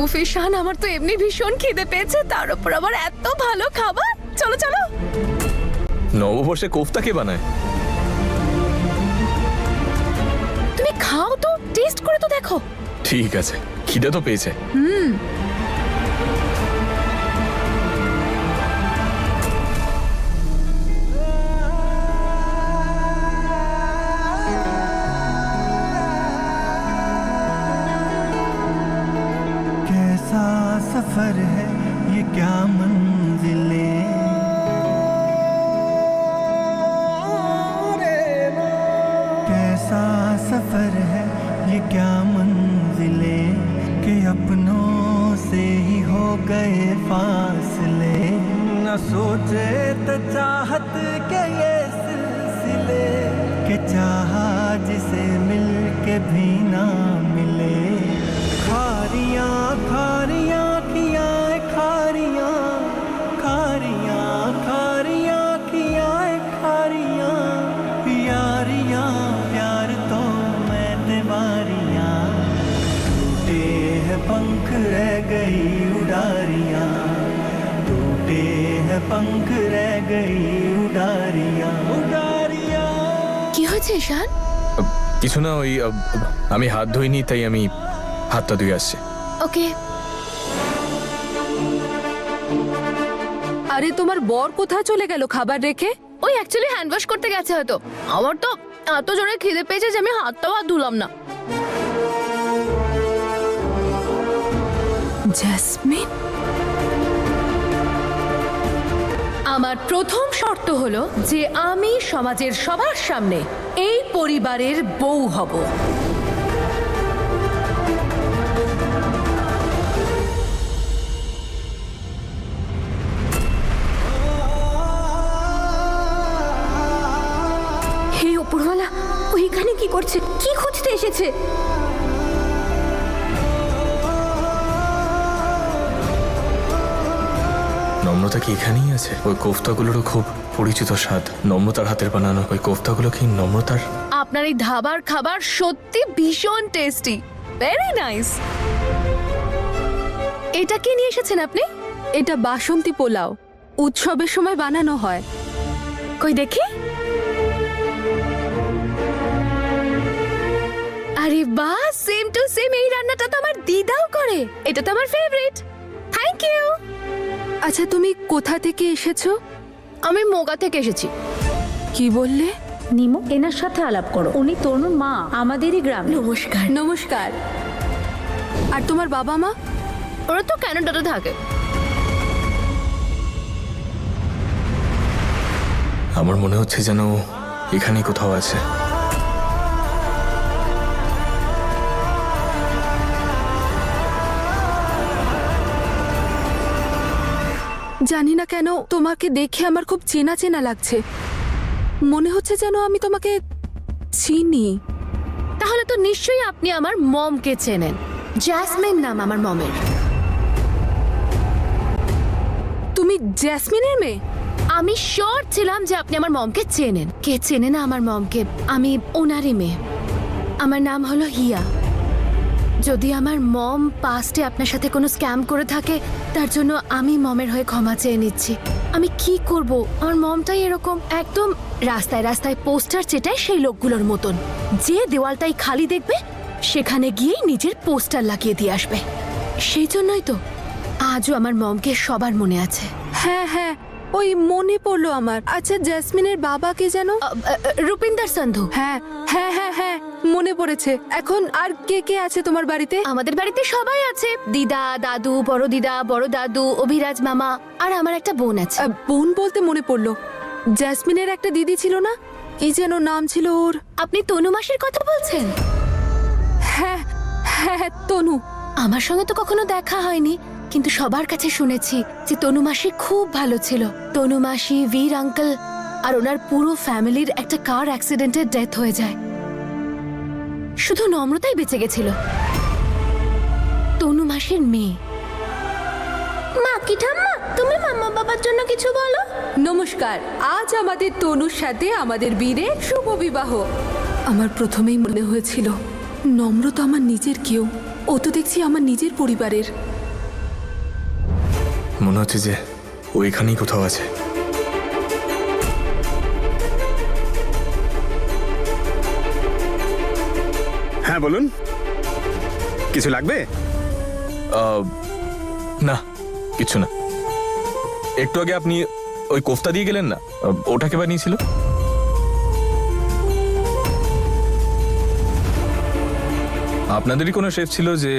উফ ঈশান, আমার তো এমনি ভীষণ খিদে পেয়েছে, তার উপর আবার এত ভালো খাবার। চলো চলো। নববর্ষে কোফতা কে বানায়? তুমি খাও তো, টেস্ট করে তো দেখো। ঠিক আছে, খিদে তো পেয়েছে। कैसा सफर है ये, क्या मंजिलें, कैसा सफर है ये, क्या मंजिलें, कि अपनों से ही हो गए फासले, न सोचे तो चाहत के ये सिलसिले, कि चाहा जिसे मिल के भी ना मिले, खारियां खारियां किया खारियां, खारियां खारियां किया खारियां, प्यारियां प्यार तो मैं दीवारियां, टूटे हैं पंख रह गई उडारियां, टूटे हैं पंख रह गई उडारियां, उडारियां। কি হয়েছে ঈশান? কিছু না, ওই আমি হাত ধুইনি তাই আমি হাতটা ধুয়ে আসছি। ওকে। আরে তোমার বর কোথায় চলে গেল খাবার রেখে? ওই অ্যাকচুয়ালি হ্যান্ড ওয়াশ করতে গেছে হয়তো। আমার তো এত জোরে খিদে পেয়েছে যে আমি হাতটাও আর ধুলাম না। জেসমিন, আমার প্রথম শর্ত হলো যে আমি সমাজের সবার সামনে এই পরিবারের বউ হব। হে উপরওয়ালা, ওইখানে কি করছে? কি খুঁজতে এসেছে? নম্রতা কি এখানেই আছে? ওই কোফতাগুলোরও খুব পরিচিত স্বাদ। নম্রতার হাতের বানানো ওই কোফতাগুলো কি নম্রতার? আপনার এই ধাবার খাবার সত্যি ভীষণ টেস্টি, ভেরি নাইস। এটা কি নিয়ে এসেছেন আপনি? এটা বাসন্তী পোলাও, উৎসবের সময় বানানো হয়। কই দেখি। আরে বাহ, সেম টু সেম। এই রান্নাটা তো আমার দিদাও করে, এটা তো আমার ফেভারিট। Thank you. আচ্ছা, তুমি কোথা থেকে এসেছো? আমি মোগা থেকে এসেছি। কি বললে? নিমো, এনার সাথে আলাপ করো। উনি তনুর মা, আমাদেরই গ্রাম। নমস্কার। নমস্কার। আর তোমার বাবা মা? ওরা তো কানাডাতে থাকে। আমার মনে হচ্ছে যেন এখানে কোথাও আছে। জানি না কেন তোমাকে দেখে আমার খুব চেনা চেনা লাগছে। মনে হচ্ছে যেন আমি তোমাকে চিনি। তাহলে তো নিশ্চয়ই আপনি আমার মমকে চেনেন। জ্যাসমিন নাম আমার মমের। তুমি জ্যাসমিনের মেয়ে? আমি শিওর ছিলাম যে আপনি আমার মমকে চেনেন। কে চেনে না আমার মমকে? আমি ওনারই মেয়ে। আমার নাম হলো হিয়া। যদি আমার মম পাস্টে আপনার সাথে কোনো স্ক্যাম করে থাকে, তার জন্য আমি মমের হয়ে ক্ষমা চেয়ে নিচ্ছি। আমি কি করব? আমার মমটাই এরকম, একদম রাস্তায় রাস্তায় পোস্টার চেটায় সেই লোকগুলোর মতন। যে দেওয়ালটাই খালি দেখবে সেখানে গিয়েই নিজের পোস্টার লাগিয়ে দিয়ে আসবে। সেই জন্যই তো আজও আমার মমকে সবার মনে আছে। হ্যাঁ হ্যাঁ, ওই মনে পড়লো আমার। আচ্ছা, জ্যাসমিনের বাবা কে যেন? রূপিন্দর সন্ধু। হ্যাঁ হ্যাঁ হ্যাঁ হ্যাঁ, মনে পড়েছে। এখন আর কে কে আছে তোমার বাড়িতে? আমাদের বাড়িতে সবাই আছে। দিদা, দাদু, বড় দিদা, বড় দাদু, অভিরাজ মামা, আর আমার একটা বোন আছে। বোন বলতে মনে পড়লো, জ্যাসমিনের একটা দিদি ছিল না? কি যেন নাম ছিল ওর? আপনি তনু মাসির কথা বলছেন? হ্যাঁ হ্যাঁ, তনু। আমার সঙ্গে তো কখনো দেখা হয়নি, কিন্তু সবার কাছে শুনেছি যে তনু মাসি খুব ভালো ছিল। তনু মাসি, বীর আঙ্কেল আর ওনার পুরো ফ্যামিলির একটা কার অ্যাক্সিডেন্টে ডেথ হয়ে যায়। শুধু নম্রতাই বেঁচে গেছিল। তনু মাসির মেয়ে। মা কি ঠাম্মা, তুমি মাম্মা বাবার জন্য কিছু বলো। নমস্কার, আজ আমাদের তনুর সাথে আমাদের বীরের শুভ বিবাহ। আমার প্রথমেই মনে হয়েছিল নম্র তো আমার নিজের কেউ, ও তো দেখছি আমার নিজের পরিবারের। মনে হচ্ছে যে ও এখানেই কোথাও আছে। হ্যাঁ বলুন, কিছু লাগবে? না, কিছু না। একটু আগে আপনি ওই কোফতা দিয়ে গেলেন না, ওটাকে বানিয়েছিল? আপনাদেরই কোনো শেফ ছিল যে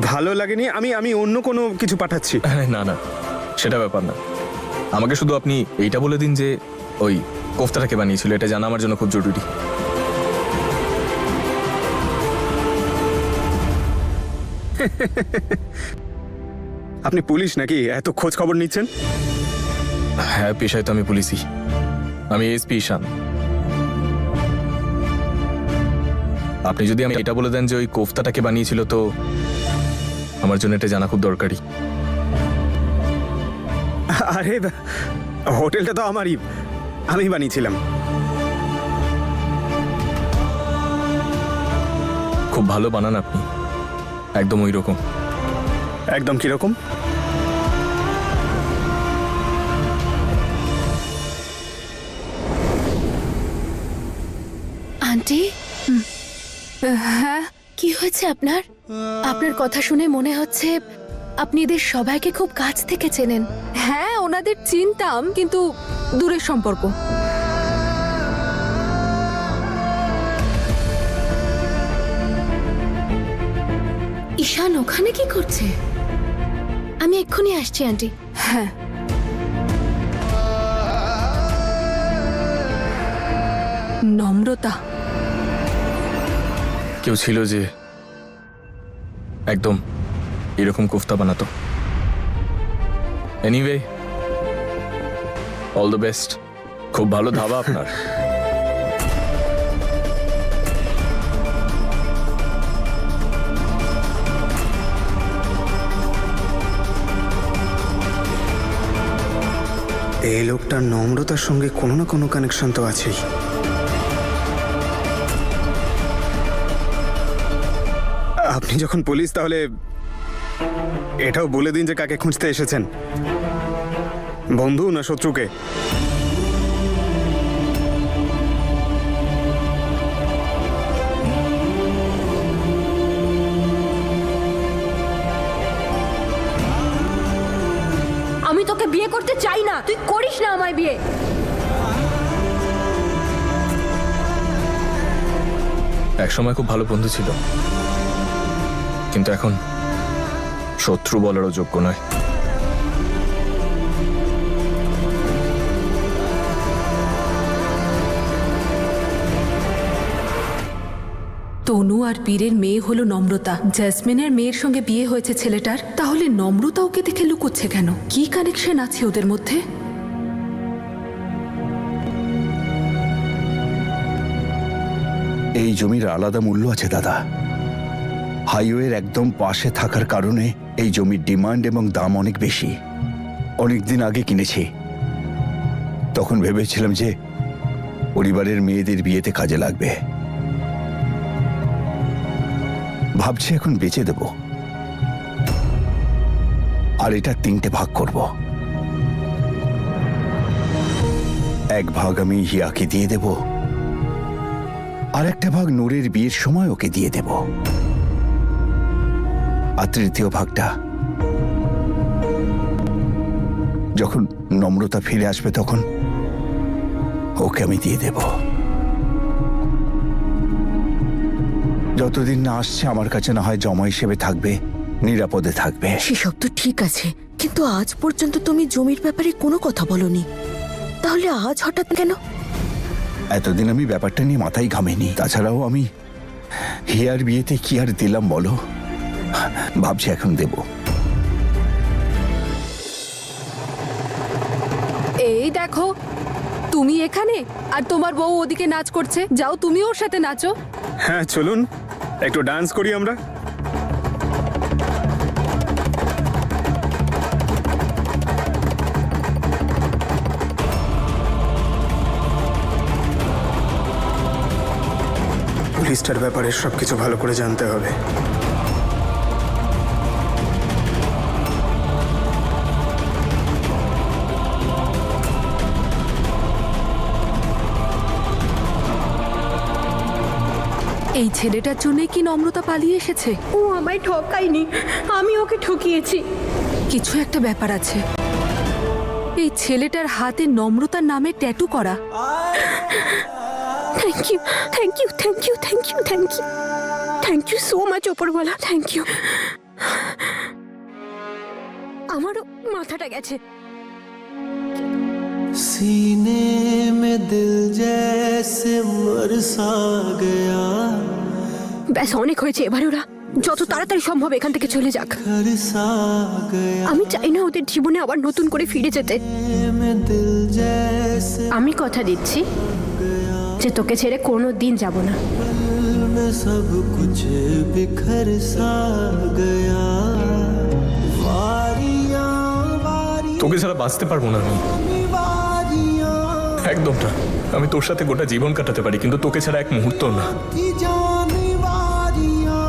ভালো লাগেনি, আমি অন্য কোনো কিছু পাঠাচ্ছি। না না, সেটা ব্যাপার না। আমাকে শুধু আপনি এইটা বলে দিন যে ওই কোফতাটাকে বানিয়েছিল, এটা জানা আমার জন্য খুব জরুরি। আপনি পুলিশ নাকি, এত খোঁজ খবর নিচ্ছেন? হ্যাঁ, পেশায় তো আমি পুলিশই। আমি এসপি ঈশান। আপনি যদি আমি এটা বলে দেন যে ওই কোফতাটাকে বানিয়েছিল, তো আমার জন্য এটা জানা খুব দরকারি। আরে হোটেলটা তো আমারই, আমি বানিয়েছিলাম। খুব ভালো বানান আপনি, একদম ওই রকম। একদম কিরকম? আন্টি, হ্যাঁ, কি হয়েছে আপনার? আপনার কথা শুনে মনে হচ্ছে আপনি এদের সবাইকে খুব কাছ থেকে চেনেন। হ্যাঁ ওনাদের চিনতাম, কিন্তু দূরের সম্পর্ক। ঈশান ওখানে কি করছে? আমি এক্ষুনি আসছি আন্টি। হ্যাঁ, নম্রতা কেউ ছিল যে একদম এরকম কোফতা বানাতো। Anyway, all the best. খুব ভালো ধাবা আপনার। এই লোকটার নম্রতার সঙ্গে কোনো না কোনো কানেকশন তো আছেই। আপনি যখন পুলিশ, তাহলে এটাও বলে দিন যে কাকে খুঁজতে এসেছেন, বন্ধু না শত্রুকে? আমি তোকে বিয়ে করতে চাই না, তুই করিস না আমায় বিয়ে। একসময় খুব ভালো বন্ধু ছিল, কিন্তু এখন শত্রু বলারও যোগ্য নয়। তনু আর বীরের মেয়ে হলো নম্রতা। জ্যাসমিনের মেয়ের সঙ্গে বিয়ে হয়েছে ছেলেটার, তাহলে নম্রতা ওকে দেখে লুকোচ্ছে কেন? কি কানেকশন আছে ওদের মধ্যে? এই জমির আলাদা মূল্য আছে দাদা। হাইওয়ের একদম পাশে থাকার কারণে এই জমির ডিমান্ড এবং দাম অনেক বেশি। অনেকদিন আগে কিনেছি, তখন ভেবেছিলাম যে পরিবারের মেয়েদের বিয়েতে কাজে লাগবে। ভাবছি এখন বেচে দেব, আর এটা 3টে ভাগ করব। এক ভাগ আমি হিয়াকে দিয়ে দেব, আর একটা ভাগ নূরের বিয়ের সময় ওকে দিয়ে দেব, আর তৃতীয় ভাগটা যখন নম্রতা ফিরে আসবে তখন ওকে আমি দিয়ে দেব। যতদিন না আসছে আমার কাছে না হয় জমা হিসেবে থাকবে, নিরাপদে থাকবে। সেসব তো ঠিক আছে, কিন্তু আজ পর্যন্ত তুমি জমির ব্যাপারে কোনো কথা বলনি, তাহলে আজ হঠাৎ কেন? এতদিন আমি ব্যাপারটা নিয়ে মাথায় ঘামিনি। তাছাড়াও আমি হিয়ার বিয়েতে কি আর দিলাম বলো, ভাবছি এখন দেব। এই দেখো, তুমি এখানে আর তোমার বউ ওদিকে নাচ করছে, যাও তুমি ওর সাথে নাচো। হ্যাঁ চলুন, একটু ডান্স করি আমরা। পুলিশটার ব্যাপারে সবকিছু ভালো করে জানতে হবে। এই ছেলেটার জন্যই কি নম্রতা পালিয়ে এসেছে? ও আমায় ঠকায়নি, আমি ওকে ঠকিয়েছি। কিছু একটা ব্যাপার আছে। এই ছেলেটার হাতে নম্রতার নামে ট্যাটু করা। Thank you, thank you, thank you, thank you, thank you, thank you so much ওপরওয়ালা, থ্যাংক ইউ। আমারও মাথাটা গেছে। सीने में दिल जैसे बरसा गया, ব্যাস অনেক হয়েছে, এবার ওরা যত তাড়াতাড়ি সম্ভব এখান থেকে চলে যাক। बरसा गया আমি চাই না ওদের জীবনে আবার নতুন করে ফিরে যেতে। में दिल जैसे আমি কথা দিচ্ছি যে তোকে ছেড়ে কোনো দিন যাব না। में सब कुछ बिखर सा गया, वारियां वारियां তোকে ছাড়া বাঁচতে পারবো না আমি, वारियां একদম না। আমি তোর সাথে গোটা জীবন কাটাতে পারি, কিন্তু তোকে ছাড়া এক মুহূর্ত না। की जान वारियां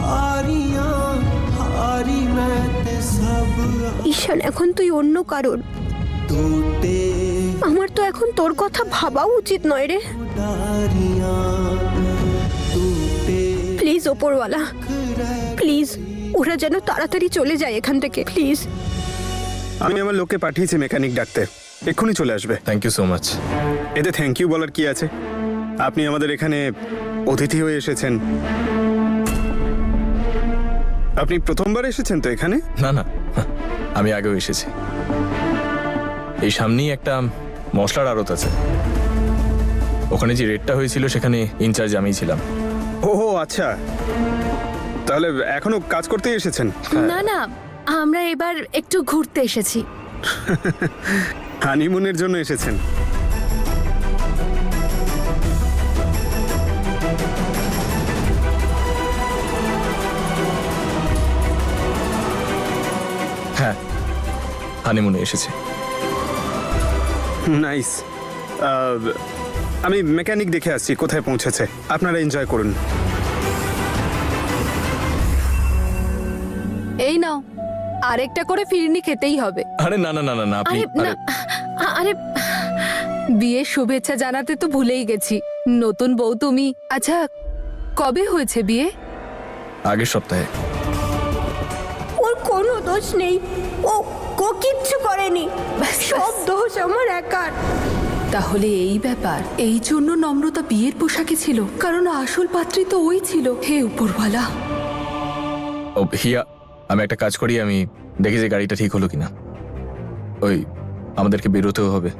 हारियां हारी मैं ते सब ঈশান, এখন তুই অন্য কারোর। टूटे আমার তো এখন তোর কথা ভাবাও উচিত নয় রে। डारियां टूटे প্লিজ ওপরওয়ালা, প্লিজ ওরা যেন তাড়াতাড়ি চলে যায় এখান থেকে, প্লিজ। আমি আমার লোককে পাঠিয়েছি মেকানিক ডাকতে, এক্ষুনি চলে আসবে। Thank you so much. এতে থ্যাংক ইউ বলার কি আছে? আপনি আমাদের এখানে অতিথি হয়ে এসেছেন। আপনি প্রথমবার এসেছেন তো এখানে? না না, আমি আগেও এসেছি। এই সামনেই একটা মশলার আড়ত আছে, ওখানে যে রেটটা হয়েছিল সেখানে ইনচার্জ আমিই ছিলাম। ও আচ্ছা, তাহলে এখনো কাজ করতেই এসেছেন? না না, আমরা এবার একটু ঘুরতে এসেছি। হানিমুনের জন্য এসেছেন? হ্যাঁ, হানিমুনে এসেছি। নাইস। আমি মেকানিক দেখে আসছি কোথায় পৌঁছেছে, আপনারা এনজয় করুন। এই নাও, আরেকটা করে ফিরনি খেতেই হবে। আরে না না না না না, আপনি আরে না, আরে বিয়ের শুভেচ্ছা জানাতে তো ভুলেই গেছি। নতুন বউ তুমি। আচ্ছা, কবে হয়েছে বিয়ে? আগের সপ্তাহে। ওর কোনো দোষ নেই, ও ও কিচ্ছু করেনি, সব দোষ আমার একার। তাহলে এই ব্যাপার, এই জন্য নম্রতা বিয়ের পোশাকে ছিল, কারণ আসল পাত্রী তো ওই ছিল। হে উপরওয়ালা। ও হিয়া, আমি একটা কাজ করি, আমি দেখি যে গাড়িটা ঠিক হলো কিনা। ওই আমাদেরকে বেরোতেও হবে।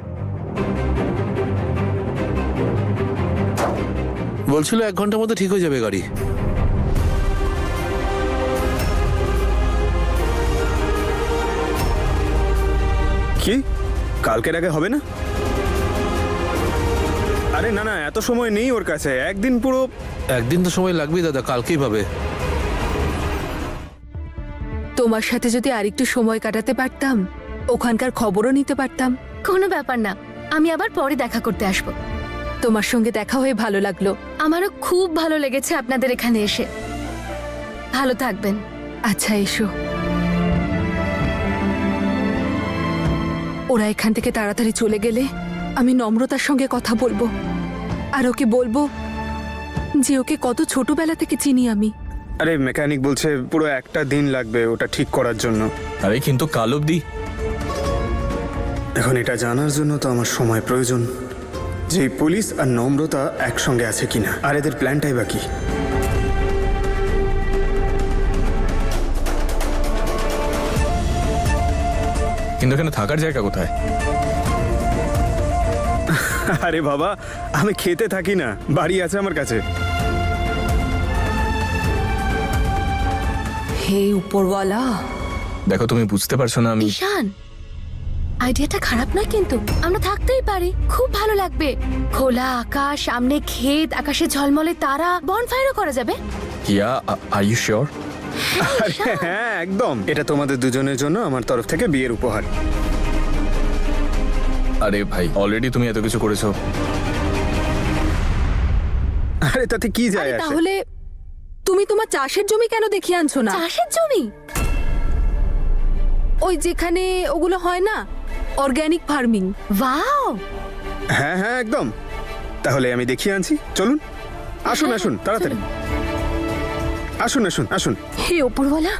বলছিল 1 ঘন্টার মধ্যে ঠিক হয়ে যাবে গাড়ি। কি কালকের আগে হবে না? আরে না না, এত সময় নেই ওর কাছে, একদিন পুরো। একদিন তো সময় লাগবেই দাদা, কালকেই পাবে। তোমার সাথে যদি আরেকটু সময় কাটাতে পারতাম, ওখানকার খবরও নিতে পারতাম। কোনো ব্যাপার না, আমি আবার পরে দেখা করতে আসবো। তোমার সঙ্গে দেখা হয়ে ভালো লাগলো। আমারও খুব ভালো লেগেছে আপনাদের এখানে এসে। ভালো থাকবেন। আচ্ছা, এসো। ওরা এখান থেকে তাড়াতাড়ি চলে গেলে আমি নম্রতার সঙ্গে কথা বলবো, আর ওকে বলবো যে ওকে কত ছোটবেলা থেকে চিনি আমি। আরে মেকানিক বলছে পুরো একটা দিন লাগবে ওটা ঠিক করার জন্য। আরে কিন্তু কাল অবধি। এখন এটা জানার জন্য তো আমার সময় প্রয়োজন, যে পুলিশ আর নম্রতা একসঙ্গে আছে কিনা, আর এদের প্ল্যানটাই বাকি। কিন্তু এখানে থাকার জায়গা কোথায়? আরে বাবা, আমি খেতে থাকি না, বাড়ি আছে আমার কাছে। হে উপরওয়ালা। দেখো, তুমি বুঝতে পারছো না আমি। ঈশান, আইডিয়াটা খারাপ নয় কিন্তু। আমরা থাকতেই পারি, খুব ভালো লাগবে। খোলা আকাশ, সামনে ক্ষেত, আকাশে ঝলমলে তারা, বনফায়ারও করা যাবে। হিয়া, আর ইউ শিওর? হ্যাঁ একদম, এটা তোমাদের দুজনের জন্য আমার তরফ থেকে বিয়ের উপহার। আরে ভাই, অলরেডি তুমি এত কিছু করেছো। আরে তাতে কি যায় আরে আসে? তাহলে তুমি তোমার চাষের জমি কেন দেখিয়ে আনছো না? চাষের জমি? ওই যেখানে ওগুলো হয় না, অর্গানিক ফার্মিং। ওয়াও! হ্যাঁ হ্যাঁ একদম। তাহলে আমি দেখিয়ে আনছি, চলুন। আসুন আসুন তাড়াতাড়ি আসুন আসুন আসুন। হে ওপরওয়ালা,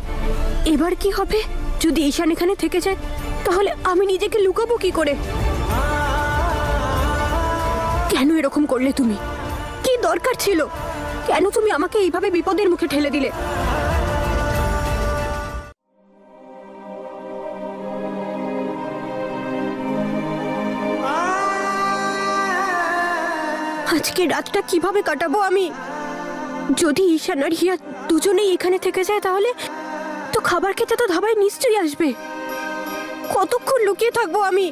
এবার কি হবে? যদি ঈশান এখানে থেকে যায় তাহলে আমি নিজেকে লুকাবো কি করে? কেন এরকম করলে তুমি? কি দরকার ছিল? কেন তুমি আমাকে এইভাবে বিপদের মুখে ঠেলে দিলে? আজকে রাতটা কিভাবে কাটাবো আমি? যদি ঈশান আর হিয়া দুজনেই এখানে থেকে যায় তাহলে তো খাবার খেতে তো ধাবায় নিশ্চয়ই আসবে। কতক্ষণ লুকিয়ে থাকবো আমি?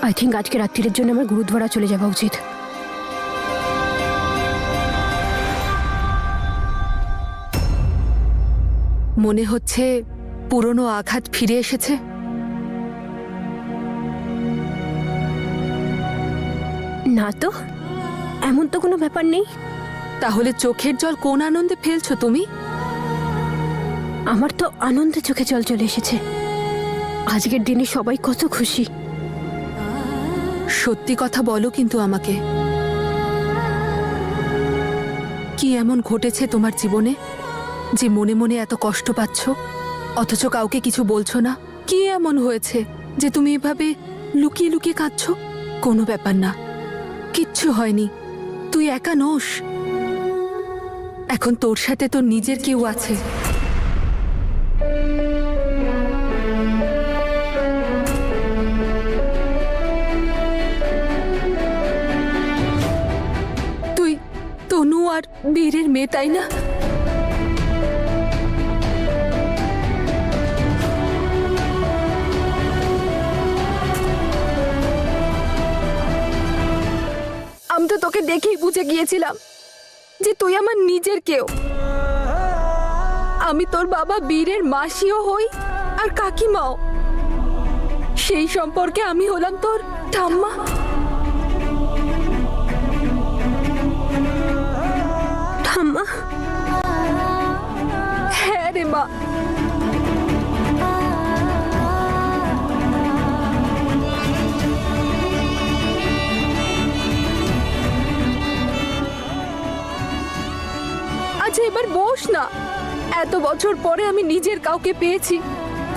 আই থিঙ্ক আজকে রাত্রির জন্য আমার গুরুদ্বারা চলে যাওয়া উচিত। মনে হচ্ছে পুরনো আঘাত ফিরে এসেছে। না তো, এমন তো কোনো ব্যাপার নেই। তাহলে চোখের জল কোন আনন্দে ফেলছো তুমি? আমার তো আনন্দে চোখে জল চলে এসেছে। আজকের দিনে সবাই কত খুশি। সত্যি কথা বলো কিন্তু আমাকে, কি এমন ঘটেছে তোমার জীবনে যে মনে মনে এত কষ্ট পাচ্ছ অথচ কাউকে কিছু বলছো না? কি এমন হয়েছে যে তুমি এভাবে লুকিয়ে লুকিয়ে কাঁদছো? কোনো ব্যাপার না, কিচ্ছু হয়নি। তুই একা নোস, এখন তোর সাথে তোর নিজের কেউ আছে। তুই তনু আর বীরের মেয়ে, তাই না? আমি তো তোকে দেখেই বুঝে গিয়েছিলাম যে তুই আমার নিজের কেউ। আমি তোর বাবা বীরের মাসিও হই আর কাকিমাও। সেই সম্পর্কে আমি হলাম তোর ঠাম্মা। ঠাম্মা? হ্যাঁ রে মা। আচ্ছা এবার বস না, এত বছর পরে আমি নিজের কাউকে পেয়েছি,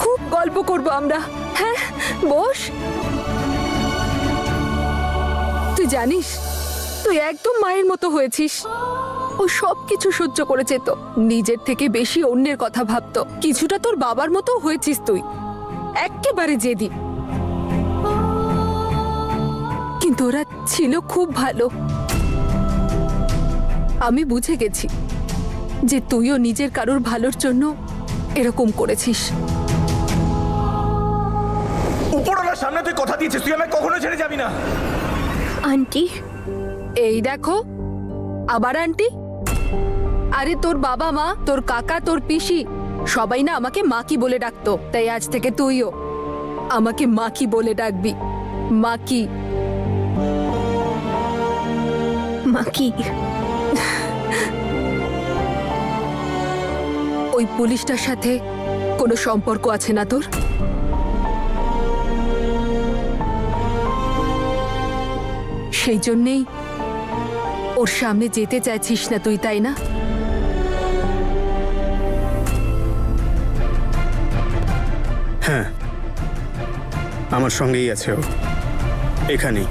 খুব গল্প করব আমরা। হ্যাঁ বস। তুই জানিস তুই একদম মায়ের মতো হয়েছিস। ও সব কিছু সহ্য করেছে, তো নিজের থেকে বেশি অন্যের কথা ভাবতো। কিছুটা তোর বাবার মতো হয়েছিস তুই, একেবারে জেদি। কিন্তু ওরা ছিল খুব ভালো। আমি বুঝে গেছি যে তুইও নিজের কারোর ভালোর জন্য এরকম করেছিস। উপরওয়ালার সামনে তুই কথা দিয়েছিস, তুই আমায় কখনো ছেড়ে যাবি না। আন্টি? এই দেখো আবার আন্টি। আরে তোর বাবা মা, তোর কাকা, তোর পিসি সবাই না আমাকে মাকি বলে ডাকতো, তাই আজ থেকে তুইও আমাকে মাকি বলে ডাকবি। মাকি। মাকি? ওই পুলিশটার সাথে কোনো সম্পর্ক আছে না তোর? সেই জন্যেই ওর সামনে যেতে চাইছিস না তুই, তাই না? হ্যাঁ, আমার সঙ্গেই আছে ও, এখানেই।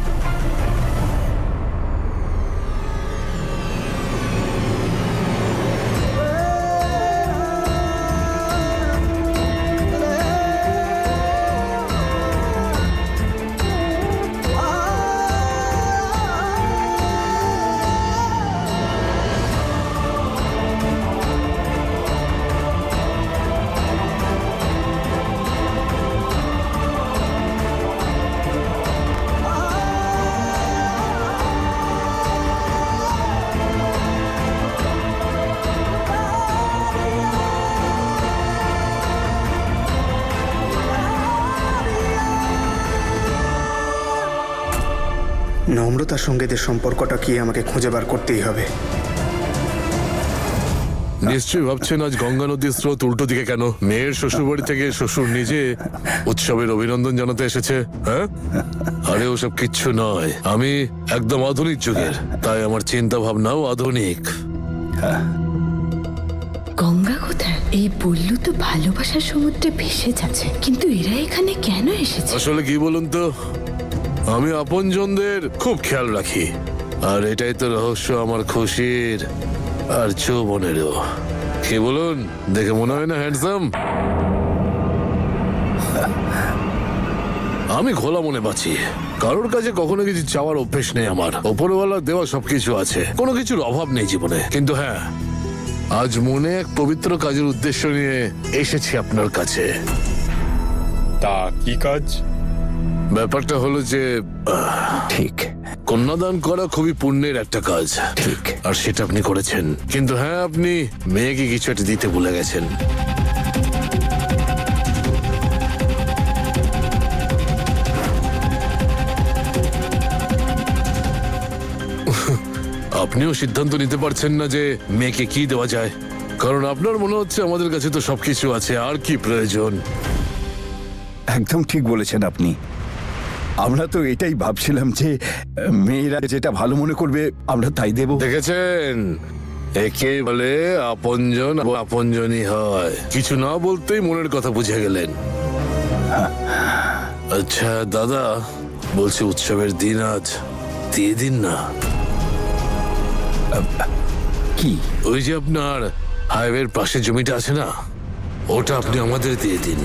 নম্রতার সঙ্গে যে সম্পর্কটা কি আমাকে খুঁজে বার করতেই হবে। নিশ্চয়ই ভাবছেন আজ গঙ্গা নদীর স্রোত উল্টো দিকে কেন? মেয়ের শ্বশুরবাড়ি থেকে শ্বশুর নিজে উৎসবের অভিনন্দন জানাতে এসেছে। হ্যাঁ, আরে ওসব কিচ্ছু নয়, আমি একদম আধুনিক যুগের, তাই আমার চিন্তা ভাবনাও আধুনিক। গঙ্গা কোথায়? এই বললু তো ভালোবাসার সমুদ্রে ভেসে যাচ্ছে, কিন্তু এরা এখানে কেন এসেছে? আসলে কি বলুন তো, আমি আপনজনদের খুব খেয়াল রাখি, আর এটাই তো রহস্য আমার খুশির আর যৌবনেরও। কি বলুন, দেখে মনে হয় না হ্যান্ডসাম? আমি খোলা মনে বাঁচি, কারোর কাছে কখনো কিছু চাওয়ার অভ্যেস নেই আমার। ওপরওয়ালা দেওয়া সবকিছু আছে, কোনো কিছুর অভাব নেই জীবনে। কিন্তু হ্যাঁ, আজ মনে এক পবিত্র কাজের উদ্দেশ্য নিয়ে এসেছি আপনার কাছে। তা কি কাজ? ব্যাপারটা হলো যে ঠিক কন্যাদান করা খুবই পুণ্যের একটা কাজ, ঠিক। আর সেটা আপনি করেছেন। কিন্তু হ্যাঁ, আপনি মেয়েকে কিছু একটা দিতে ভুলে গেছেন। আপনিও সিদ্ধান্ত নিতে পারছেন না যে মেয়েকে কি দেওয়া যায়, কারণ আপনার মনে হচ্ছে আমাদের কাছে তো সবকিছু আছে, আর কি প্রয়োজন। একদম ঠিক বলেছেন আপনি। আমরা তো এটাই ভাবছিলাম যে মেয়েরা যেটা ভালো মনে করবে আমরা তাই দেব। দেখেছেন, একে বলে আপনজন আপনজনই হয়। কিছু না বলতেই মনের কথা বুঝে গেলেন। আচ্ছা দাদা, বলছি উৎসবের দিন আজ, দিয়ে দিন না। কি? ওই যে আপনার হাইওয়ের পাশে জমিটা আছে না, ওটা আপনি আমাদের দিয়ে দিন।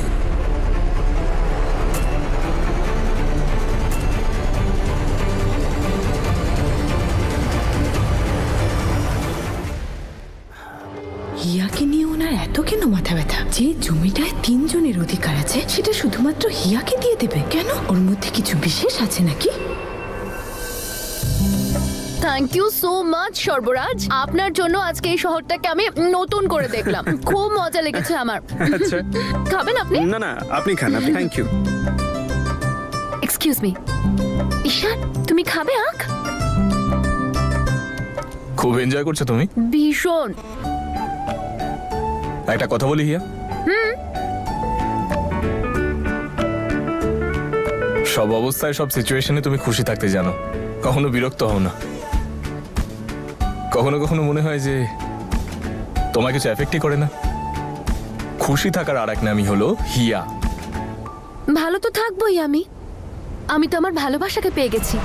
হিয়াকে নিয়ে ওনার এত কেন মাথা ব্যথা? যে জমিটায় 3 জনের অধিকার আছে সেটা শুধুমাত্র হিয়াকে দিয়ে দেবে কেন? ওর মধ্যে কিছু বিশেষ আছে নাকি? থ্যাংক ইউ সো মাচ সর্বরাজ, আপনার জন্য আজকে এই শহরটাকে আমি নতুন করে দেখলাম। খুব মজা লেগেছে আমার। আচ্ছা, খাবেন আপনি? না না, আপনি খান। আপনি, থ্যাংক ইউ। এক্সকিউজ মি, ঈশান তুমি খাবে আখ? খুব এনজয় করছো তুমি? ভীষণ। একটা কথা বলি হিয়া, সব অবস্থায় সব সিচুয়েশনে তুমি খুশি থাকতে জানো, কখনো বিরক্ত হও না। কখনো কখনো মনে হয় যে তোমার কিছু এফেক্টই করে না। খুশি থাকার আর এক নামই হলো হিয়া। ভালো তো থাকবোই আমি, আমি তো আমার ভালোবাসাকে পেয়ে গেছি।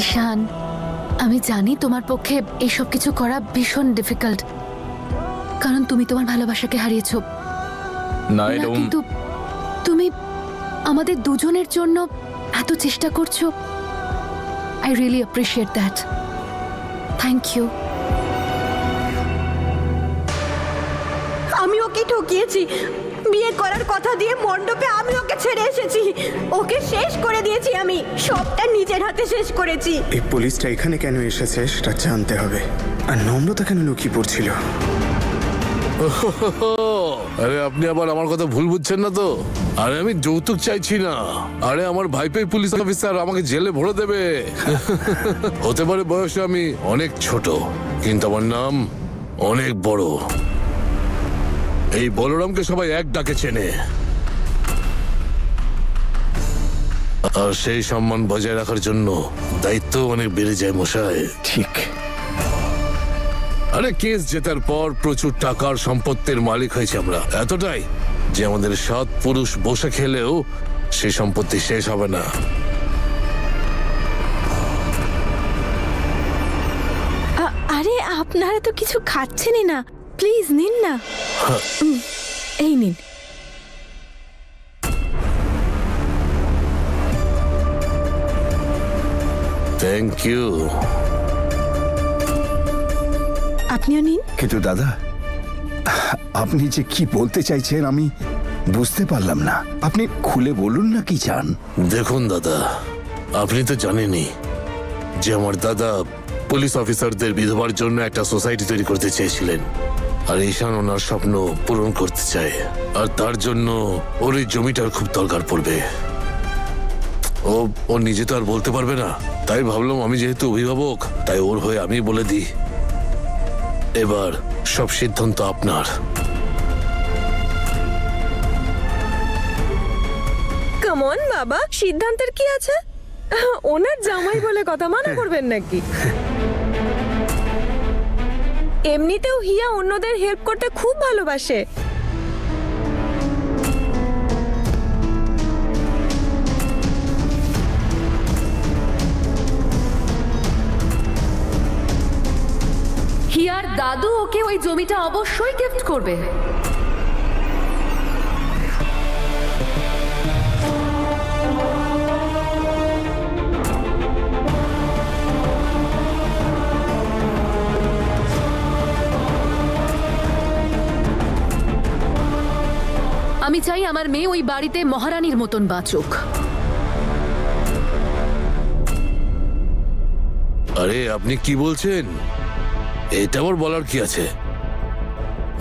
ঈশান, আমি জানি তোমার পক্ষে এইসব কিছু করা ভীষণ ডিফিকাল্ট, কারণ তুমি তোমার ভালোবাসাকে হারিয়েছো। না, না, কিন্তু তুমি আমাদের দুজনের জন্য এত চেষ্টা করছো। I really appreciate that. Thank you. আমি ওকে ঠকিয়েছি। বিয়ে করার কথা দিয়ে মণ্ডপে আমি ওকে ছেড়ে এসেছি। ওকে শেষ করে দিয়েছি, আমি সবটা নিজের হাতে শেষ করেছি। এই পুলিশটা এখানে কেন এসেছে সেটা জানতে হবে। আর নম্রতা কেন লুকিয়ে পড়ছিল? আরে আপনি আবার আমার কথা ভুল বুঝছেন না তো? আরে আমি যৌতুক চাইছি না। আরে আমার ভাইপোই পুলিশ অফিসার, আমাকে জেলে ভরে দেবে। হতে পারে বয়সে আমি অনেক ছোট, কিন্তু আমার নাম অনেক বড়। এই বলরামকে সবাই এক ডাকে চেনে, আর সেই সম্মান বজায় রাখার জন্য দায়িত্ব অনেক বেড়ে যায় মশাই। ঠিক। আরে কেস জেতার পর প্রচুর টাকার সম্পত্তির মালিক হয়েছে আমরা, এতটাই যে আমাদের 7 পুরুষ বসে খেলেও সেই সম্পত্তি শেষ হবে না। আরে আপনারা তো কিছু খাচ্ছেনই না, প্লিজ নিন না। এই নিন। Thank you. আপনিও নিন। কিন্তু দাদা, আপনি যে কি বলতে চাইছেন আমি বুঝতে পারলাম না। আপনি খুলে বলুন না কি চান। দেখুন দাদা, আপনি তো জানেনই যে আমার দাদা পুলিশ অফিসারদের বিধবার জন্য একটা সোসাইটি তৈরি করতে চেয়েছিলেন। আর ঈশান ওনার স্বপ্ন পূরণ করতে চায়, আর তার জন্য ওর এই জমিটার খুব দরকার পড়বে। ও নিজে তো আর বলতে পারবে না, তাই ভাবলাম আমি যেহেতু অভিভাবক, তাই ওর হয়ে আমি বলে দিই। এবার সব সিদ্ধান্ত আপনার। কেমন বাবা, সিদ্ধান্তের কি আছে? ওনার জামাই বলে কথা, মানা করবেন নাকি? এমনিতেও হিয়া অন্যদের হেল্প করতে খুব ভালোবাসে। হিয়ার দাদু ওকে ওই জমিটা অবশ্যই গিফট করবে। আমি চাই আমার মেয়ে ওই বাড়িতে মহারানীর মতন বাঁচুক। আরে আপনি কি বলছেন? এটা আবার বলার কি আছে?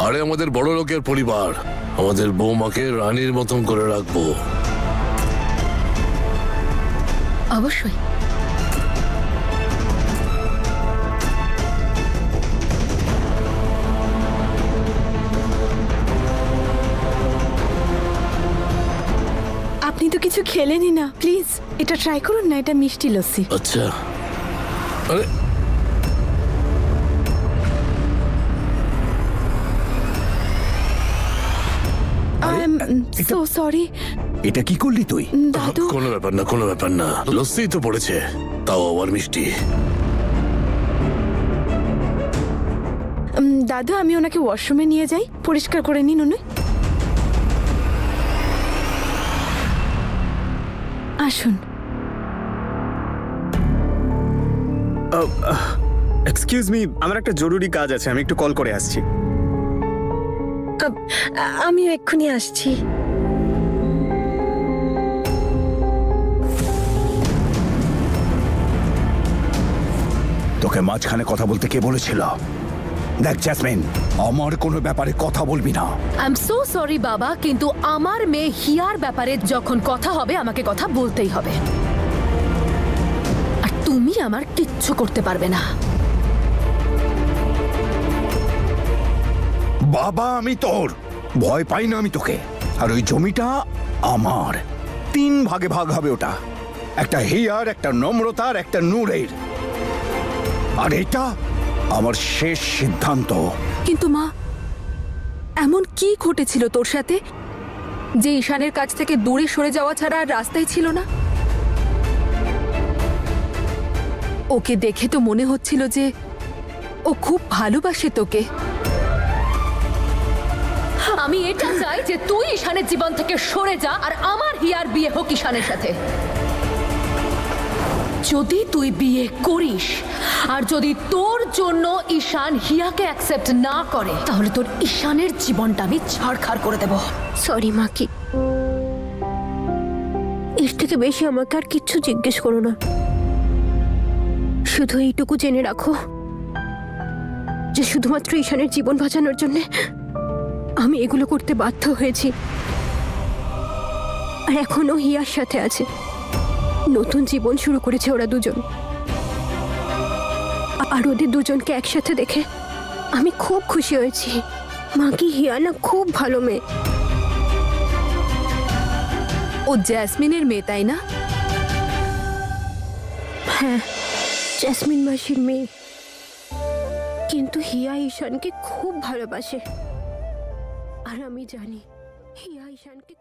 আরে আমাদের বড় লোকের পরিবার, আমাদের বৌমাকে রানীর মতন করে রাখবো। অবশ্যই। আপনি তো কিছু খেলেনই না, প্লিজ এটা ট্রাই করুন না, এটা মিষ্টি লস্যি। আচ্ছা, আরে সো সরি। এটা কি করলি তুই? দাদু, কোনো ব্যাপার না, কোনো ব্যাপার না, লস্যি তো পড়েছে, তাও আবার মিষ্টি। দাদু আমি ওনাকে ওয়াশরুমে নিয়ে যাই, পরিষ্কার করে নিন উনি। আসুন। এক্সকিউজ মি, আমার একটা জরুরি কাজ আছে, আমি একটু কল করে আসছি। আমিও এক্ষুনি আসছি। তোকে মাঝখানে কথা বলতে কে বলেছিল? দেখ জ্যাসমিন, আমার কোনো ব্যাপারে কথা বলবি না। আই এম সো সরি বাবা, কিন্তু আমার মেয়ে হিয়ার ব্যাপারে যখন কথা হবে আমাকে কথা বলতেই হবে, আর তুমি আমার কিচ্ছু করতে পারবে না। বাবা আমি তোর, ভয় পাই না আমি তোকে। আর ওই জমিটা আমার, 3 ভাগে ভাগ হবে ওটা। একটা হিয়ার, একটা নম্রতার, একটা নূরের। আর এটা আমার শেষ সিদ্ধান্ত। কিন্তু মা, এমন কি ঘটেছিল তোর সাথে যে ঈশানের কাছ থেকে দূরে সরে যাওয়া ছাড়া আর রাস্তাই ছিল না? ওকে দেখে তো মনে হচ্ছিল যে ও খুব ভালোবাসে তোকে। আমি এটা চাই যে তুই ঈশানের জীবন থেকে সরে যা, আর আমার হিয়ার বিয়ে হোক ঈশানের সাথে। যদি তুই বিয়ে করিস আর যদি তোর জন্য ঈশান হিয়াকে অ্যাকসেপ্ট না করে, তাহলে তোর ঈশানের জীবনটা আমি ছাড়খাড় করে দেব। সরি মাকি, এর থেকে বেশি আমাকে আর কিচ্ছু জিজ্ঞেস করো না। শুধু এইটুকু জেনে রাখো যে শুধুমাত্র ঈশানের জীবন বাঁচানোর জন্য আমি এগুলো করতে বাধ্য হয়েছি। আর এখনো হিয়ার সাথে আছে, নতুন জীবন শুরু করেছে ওরা দুজন। আর ওদের দুজনকে একসাথে দেখে আমি খুব খুশি হয়েছি। মাকি, হিয়া না খুব ভালো মেয়ে। ও জ্যাসমিনের মেয়ে, তাই না? হ্যাঁ, জ্যাসমিন মাসির মেয়ে। কিন্তু হিয়া ঈশানকে খুব ভালোবাসে, আর আমি জানি হিয়া ঈশানকে